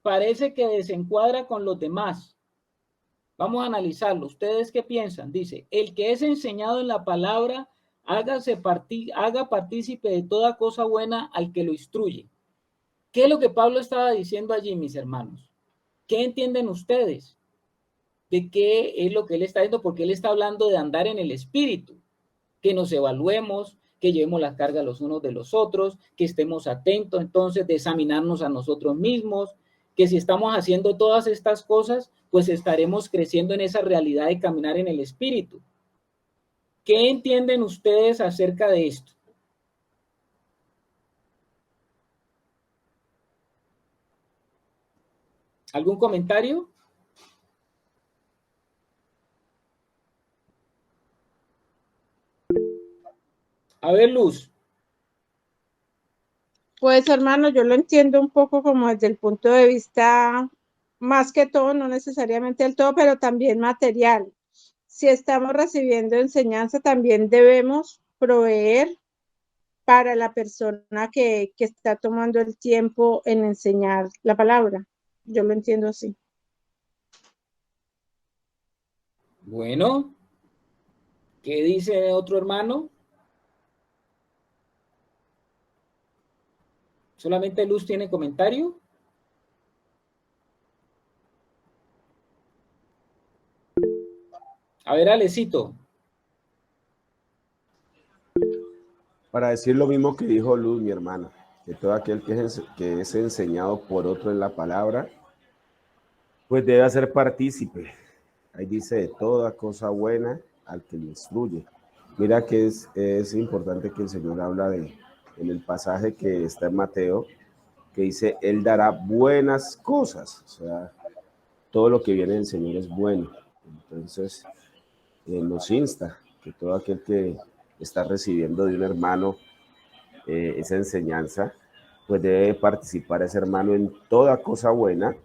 parece que desencuadra con los demás. Vamos a analizarlo. ¿Ustedes qué piensan? Dice, el que es enseñado en la palabra, haga partícipe de toda cosa buena al que lo instruye. ¿Qué es lo que Pablo estaba diciendo allí, mis hermanos? ¿Qué entienden ustedes? ¿De qué es lo que él está diciendo? Porque él está hablando de andar en el espíritu, que nos evaluemos, que llevemos la carga los unos de los otros, que estemos atentos entonces de examinarnos a nosotros mismos, que si estamos haciendo todas estas cosas, pues estaremos creciendo en esa realidad de caminar en el espíritu. ¿Qué entienden ustedes acerca de esto? ¿Algún comentario? A ver, Luz. Pues hermano, yo lo entiendo un poco como desde el punto de vista, más que todo, no necesariamente del todo, pero también material. Si estamos recibiendo enseñanza, también debemos proveer para la persona que está tomando el tiempo en enseñar la palabra. Yo lo entiendo así. Bueno, ¿qué dice otro hermano? ¿Solamente Luz tiene comentario? A ver, Alecito. Para decir lo mismo que dijo Luz, mi hermana, que todo aquel que es enseñado por otro en la palabra, pues debe hacer partícipe. Ahí dice de toda cosa buena al que lo instruye. Mira que es importante que el Señor habla en el pasaje que está en Mateo, que dice, Él dará buenas cosas. O sea, todo lo que viene del Señor es bueno. Entonces, nos insta que todo aquel que está recibiendo de un hermano esa enseñanza, pues debe participar ese hermano en toda cosa buena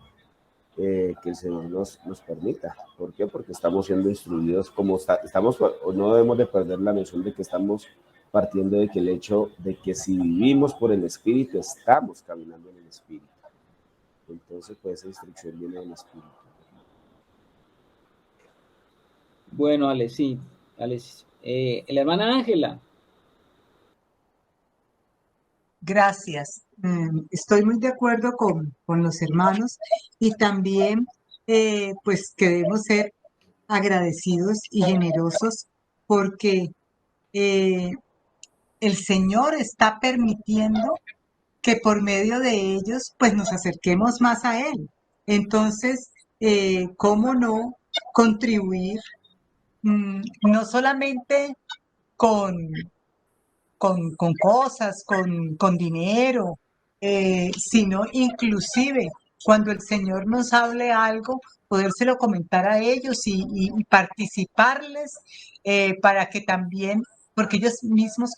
que el Señor nos permita. ¿Por qué? Porque estamos siendo instruidos como estamos, no debemos de perder la noción de que estamos partiendo de que el hecho de que si vivimos por el Espíritu, estamos caminando en el Espíritu. Entonces, pues esa instrucción viene del Espíritu. Bueno, Ale, sí. Ale, la hermana Ángela. Gracias. Estoy muy de acuerdo con los hermanos y también pues que debemos ser agradecidos y generosos porque eh, el Señor está permitiendo que por medio de ellos pues nos acerquemos más a Él. Entonces, ¿cómo no contribuir no solamente con con cosas, con dinero, sino inclusive cuando el Señor nos hable algo, podérselo comentar a ellos y participarles para que también, porque ellos mismos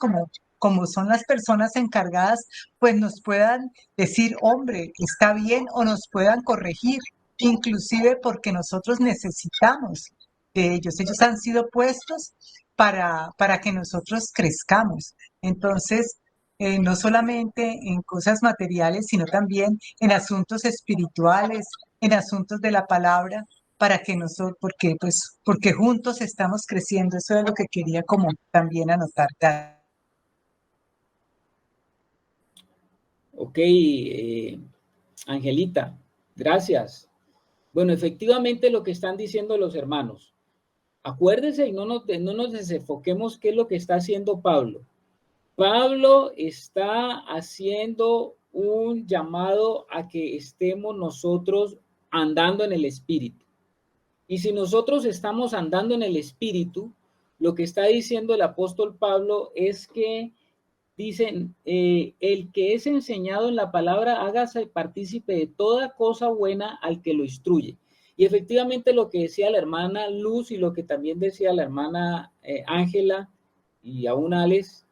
como son las personas encargadas, pues nos puedan decir, hombre, está bien, o nos puedan corregir, inclusive porque nosotros necesitamos de ellos. Ellos han sido puestos para que nosotros crezcamos. Entonces, no solamente en cosas materiales, sino también en asuntos espirituales, en asuntos de la palabra, para que nosotros, porque juntos estamos creciendo. Eso es lo que quería como también anotar. Ok, Angelita, gracias. Bueno, efectivamente lo que están diciendo los hermanos. Acuérdense y no nos desenfoquemos qué es lo que está haciendo Pablo. Pablo está haciendo un llamado a que estemos nosotros andando en el Espíritu. Y si nosotros estamos andando en el Espíritu, lo que está diciendo el apóstol Pablo es que dicen, el que es enseñado en la palabra, hágase partícipe de toda cosa buena al que lo instruye. Y efectivamente lo que decía la hermana Luz y lo que también decía la hermana Ángela y aún Alex,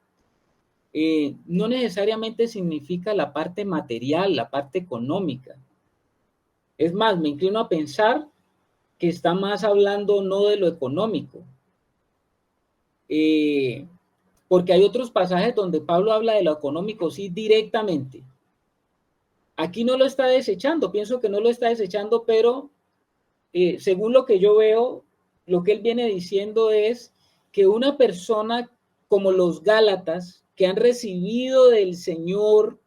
no necesariamente significa la parte material, la parte económica. Es más, me inclino a pensar que está más hablando no de lo económico. Porque hay otros pasajes donde Pablo habla de lo económico, sí, directamente. Aquí no lo está desechando, pienso que no lo está desechando, pero según lo que yo veo, lo que él viene diciendo es que una persona como los Gálatas, que han recibido del Señor,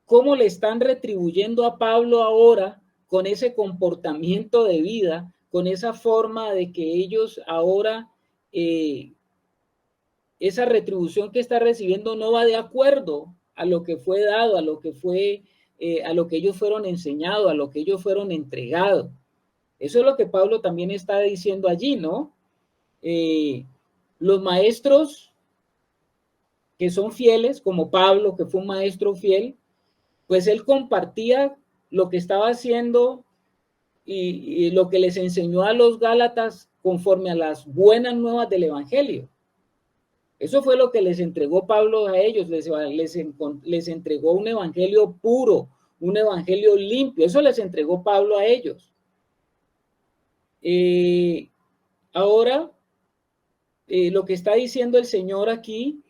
¿cómo le están retribuyendo a Pablo ahora con ese comportamiento de vida, con esa forma de que ellos ahora, esa retribución que está recibiendo no va de acuerdo a lo que fue dado, a lo que fue, a lo que ellos fueron enseñados, a lo que ellos fueron entregados? Eso es lo que Pablo también está diciendo allí, ¿no? Los maestros que son fieles, como Pablo, que fue un maestro fiel, pues él compartía lo que estaba haciendo y lo que les enseñó a los Gálatas conforme a las buenas nuevas del Evangelio. Eso fue lo que les entregó Pablo a ellos, les entregó un evangelio puro, un evangelio limpio, eso les entregó Pablo a ellos. Ahora, lo que está diciendo el Señor aquí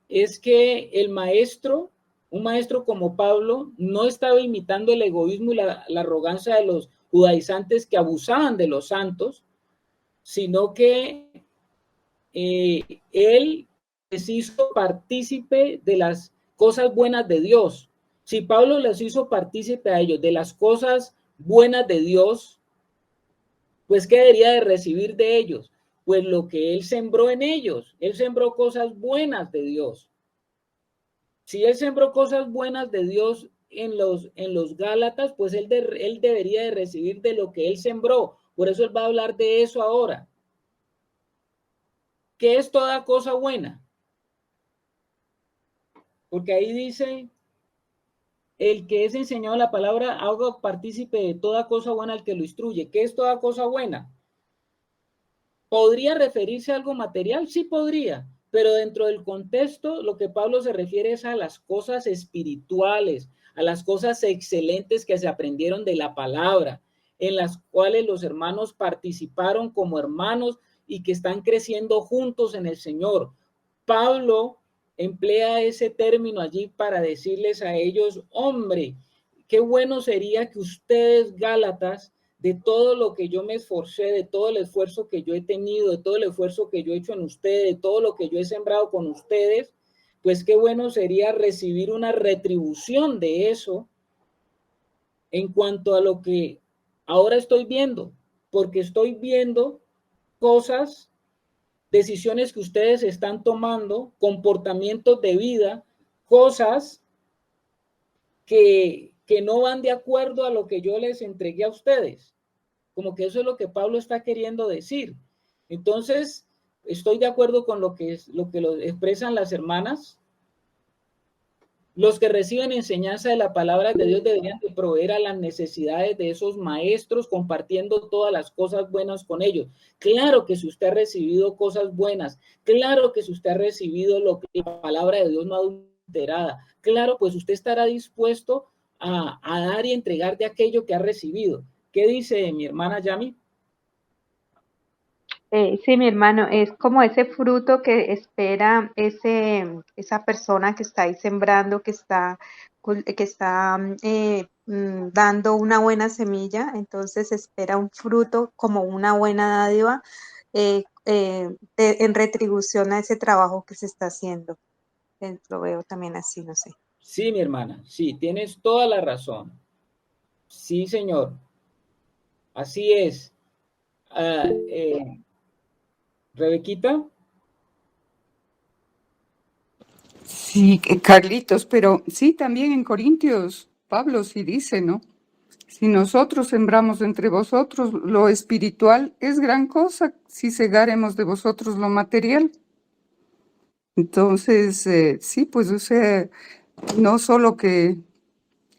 es que el maestro, un maestro como Pablo, no estaba imitando el egoísmo y la arrogancia de los judaizantes que abusaban de los santos, sino que él les hizo partícipe de las cosas buenas de Dios. Si Pablo les hizo partícipe a ellos de las cosas buenas de Dios, pues ¿qué debería de recibir de ellos? Pues lo que él sembró en ellos. Él sembró cosas buenas de Dios. Si él sembró cosas buenas de Dios en los Gálatas, pues él debería de recibir de lo que él sembró. Por eso él va a hablar de eso ahora. ¿Qué es toda cosa buena? Porque ahí dice el que es enseñado la palabra haga partícipe de toda cosa buena al que lo instruye. ¿Qué es toda cosa buena? ¿Podría referirse a algo material? Sí podría, pero dentro del contexto lo que Pablo se refiere es a las cosas espirituales, a las cosas excelentes que se aprendieron de la palabra, en las cuales los hermanos participaron como hermanos y que están creciendo juntos en el Señor. Pablo emplea ese término allí para decirles a ellos, hombre, qué bueno sería que ustedes, Gálatas, de todo lo que yo me esforcé, de todo el esfuerzo que yo he tenido, de todo el esfuerzo que yo he hecho en ustedes, de todo lo que yo he sembrado con ustedes, pues qué bueno sería recibir una retribución de eso en cuanto a lo que ahora estoy viendo, porque estoy viendo cosas, decisiones que ustedes están tomando, comportamientos de vida, cosas que no van de acuerdo a lo que yo les entregué a ustedes. Como que eso es lo que Pablo está queriendo decir. Entonces, estoy de acuerdo con lo que lo expresan las hermanas. Los que reciben enseñanza de la palabra de Dios deberían de proveer a las necesidades de esos maestros, compartiendo todas las cosas buenas con ellos. Claro que si usted ha recibido cosas buenas, claro que si usted ha recibido lo que la palabra de Dios no adulterada, claro, pues usted estará dispuesto a dar y entregar de aquello que ha recibido. ¿Qué dice mi hermana Yami? Sí, mi hermano, es como ese fruto que espera esa persona que está ahí sembrando, que está dando una buena semilla, entonces espera un fruto como una buena dádiva en retribución a ese trabajo que se está haciendo. Lo veo también así, no sé. Sí, mi hermana, sí, tienes toda la razón. Sí, señor. Así es. Rebequita. Sí, Carlitos, pero sí, también en Corintios, Pablo sí dice, ¿no? Si nosotros sembramos entre vosotros lo espiritual, es gran cosa si segaremos de vosotros lo material. Entonces, sí, pues, o sea, no solo que,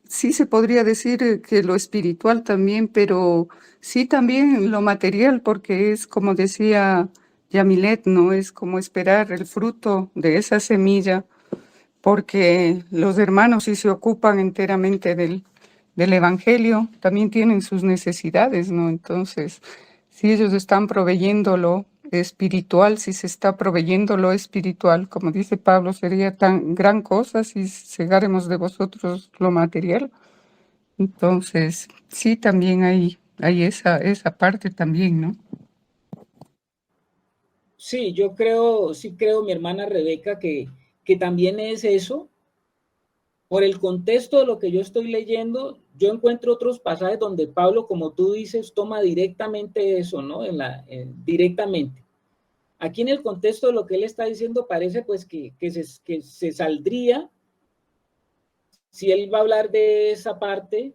sí se podría decir que lo espiritual también, pero sí también lo material, porque es como decía Yamilet, ¿no? Es como esperar el fruto de esa semilla, porque los hermanos sí se ocupan enteramente del Evangelio, también tienen sus necesidades, ¿no? Entonces, si ellos están proveyendo lo espiritual, si se está proveyendo lo espiritual, como dice Pablo, sería tan gran cosa si segáremos de vosotros lo material. Entonces, sí, también hay esa parte también, ¿no? Sí, sí creo, mi hermana Rebeca, que también es eso. Por el contexto de lo que yo estoy leyendo, yo encuentro otros pasajes donde Pablo, como tú dices, toma directamente eso, ¿no? Directamente. Aquí en el contexto de lo que él está diciendo, parece pues que se saldría, si él va a hablar de esa parte,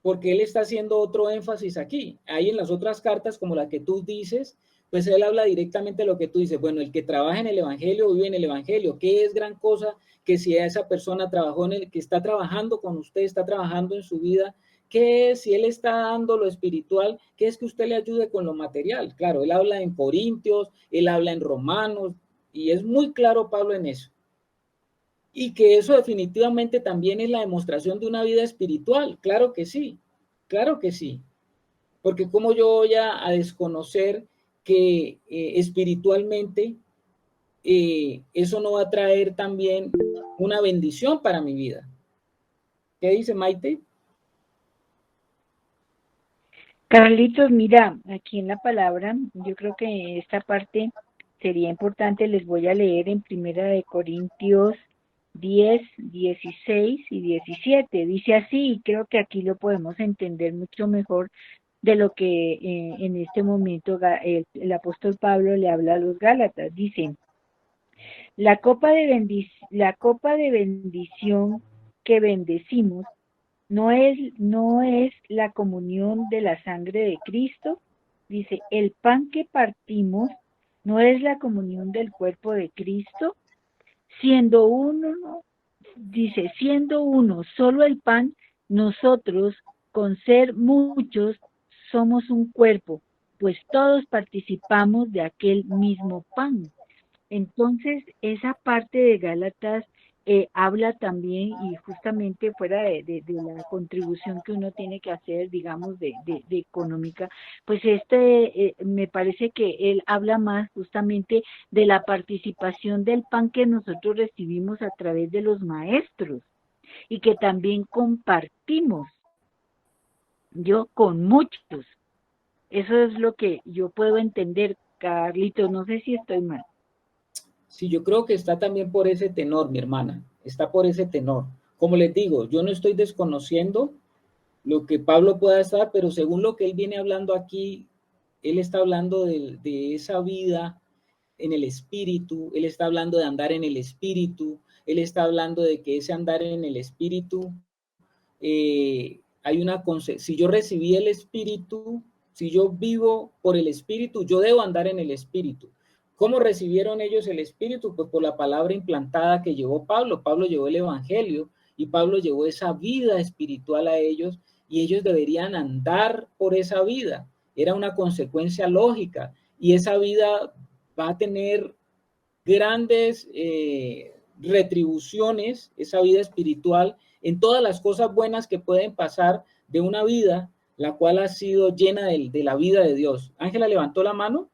porque él está haciendo otro énfasis aquí. Ahí en las otras cartas, como la que tú dices, pues él habla directamente de lo que tú dices. Bueno, el que trabaja en el Evangelio vive en el Evangelio. ¿Qué es gran cosa que si esa persona trabajó que está trabajando con usted, está trabajando en su vida? ¿Qué es si él está dando lo espiritual? ¿Qué es que usted le ayude con lo material? Claro, él habla en Corintios, él habla en Romanos, y es muy claro Pablo en eso. Y que eso definitivamente también es la demostración de una vida espiritual. Claro que sí, claro que sí. Porque cómo yo voy a desconocer que espiritualmente eso no va a traer también una bendición para mi vida. ¿Qué dice Maite? Carlitos, mira, aquí en la palabra, yo creo que esta parte sería importante, les voy a leer en Primera de Corintios 10, 16 y 17. Dice así, y creo que aquí lo podemos entender mucho mejor de lo que en este momento el apóstol Pablo le habla a los Gálatas. Dice, la copa de bendición que bendecimos no es la comunión de la sangre de Cristo. Dice, el pan que partimos no es la comunión del cuerpo de Cristo, siendo uno, dice, siendo uno solo el pan, nosotros, con ser muchos, somos un cuerpo, pues todos participamos de aquel mismo pan. Entonces, esa parte de Gálatas habla también, y justamente fuera de la contribución que uno tiene que hacer, digamos, de económica, pues me parece que él habla más justamente de la participación del pan que nosotros recibimos a través de los maestros y que también compartimos, yo con muchos. Eso es lo que yo puedo entender, Carlitos, no sé si estoy mal. Sí, yo creo que está también por ese tenor, mi hermana, está por ese tenor. Como les digo, yo no estoy desconociendo lo que Pablo pueda estar, pero según lo que él viene hablando aquí, él está hablando de esa vida en el espíritu, él está hablando de andar en el espíritu, él está hablando de que ese andar en el espíritu, si yo recibí el espíritu, si yo vivo por el espíritu, yo debo andar en el espíritu. ¿Cómo recibieron ellos el espíritu? Pues por la palabra implantada que llevó Pablo. Pablo llevó el evangelio y Pablo llevó esa vida espiritual a ellos y ellos deberían andar por esa vida. Era una consecuencia lógica y esa vida va a tener grandes retribuciones, esa vida espiritual, en todas las cosas buenas que pueden pasar de una vida, la cual ha sido llena de la vida de Dios. Ángela levantó la mano.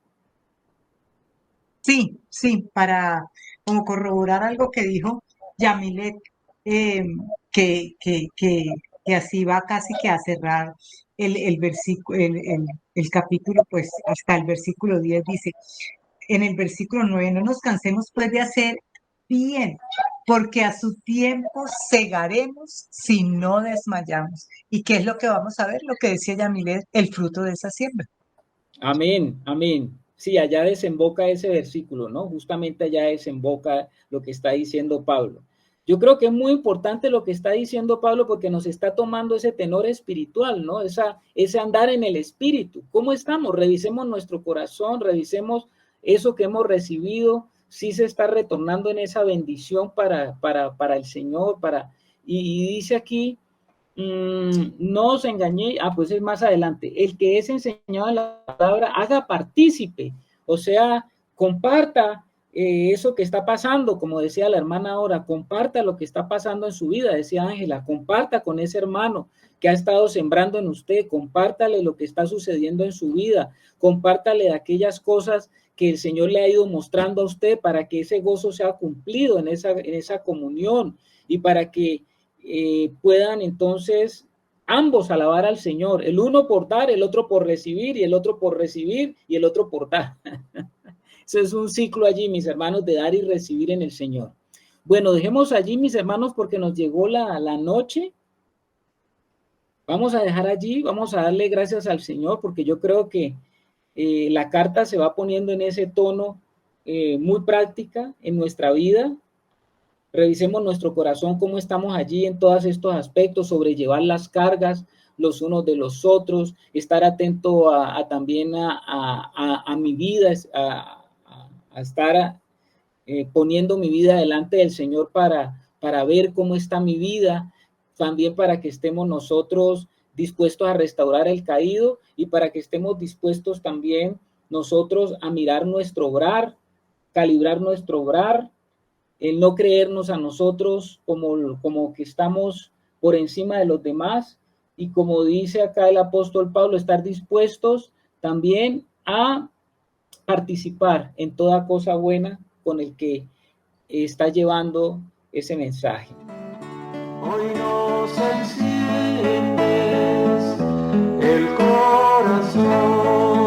Sí, sí, para como corroborar algo que dijo Yamilet, eh, que así va casi que a cerrar el versículo, el capítulo, pues hasta el versículo 10 dice, en el versículo 9, no nos cansemos pues de hacer bien, porque a su tiempo segaremos si no desmayamos. ¿Y qué es lo que vamos a ver? Lo que decía Yamilet, el fruto de esa siembra. Amén, amén. Sí, allá desemboca ese versículo, ¿no? Justamente allá desemboca lo que está diciendo Pablo. Yo creo que es muy importante lo que está diciendo Pablo porque nos está tomando ese tenor espiritual, ¿no? Ese andar en el espíritu. ¿Cómo estamos? Revisemos nuestro corazón, revisemos eso que hemos recibido, si se está retornando en esa bendición para el Señor, y dice aquí, no os engañéis, pues es más adelante, el que es enseñado en la palabra, haga partícipe, o sea, comparta eso que está pasando, como decía la hermana ahora, comparta lo que está pasando en su vida, decía Ángela, comparta con ese hermano que ha estado sembrando en usted, compártale lo que está sucediendo en su vida, compártale de aquellas cosas que el Señor le ha ido mostrando a usted para que ese gozo sea cumplido en esa comunión y para que puedan entonces ambos alabar al Señor, el uno por dar, el otro por recibir, y el otro por recibir, y el otro por dar. Ese es un ciclo allí, mis hermanos, de dar y recibir en el Señor. Bueno, dejemos allí, mis hermanos, porque nos llegó la noche. Vamos a dejar allí, vamos a darle gracias al Señor, porque yo creo que la carta se va poniendo en ese tono muy práctica en nuestra vida. Revisemos nuestro corazón, cómo estamos allí en todos estos aspectos, sobrellevar las cargas los unos de los otros, estar atento también a mi vida, a estar poniendo mi vida delante del Señor para ver cómo está mi vida, también para que estemos nosotros dispuestos a restaurar el caído y para que estemos dispuestos también nosotros a mirar nuestro obrar, calibrar nuestro obrar, el no creernos a nosotros como que estamos por encima de los demás y como dice acá el apóstol Pablo, estar dispuestos también a participar en toda cosa buena con el que está llevando ese mensaje. Hoy nos enciendes el corazón.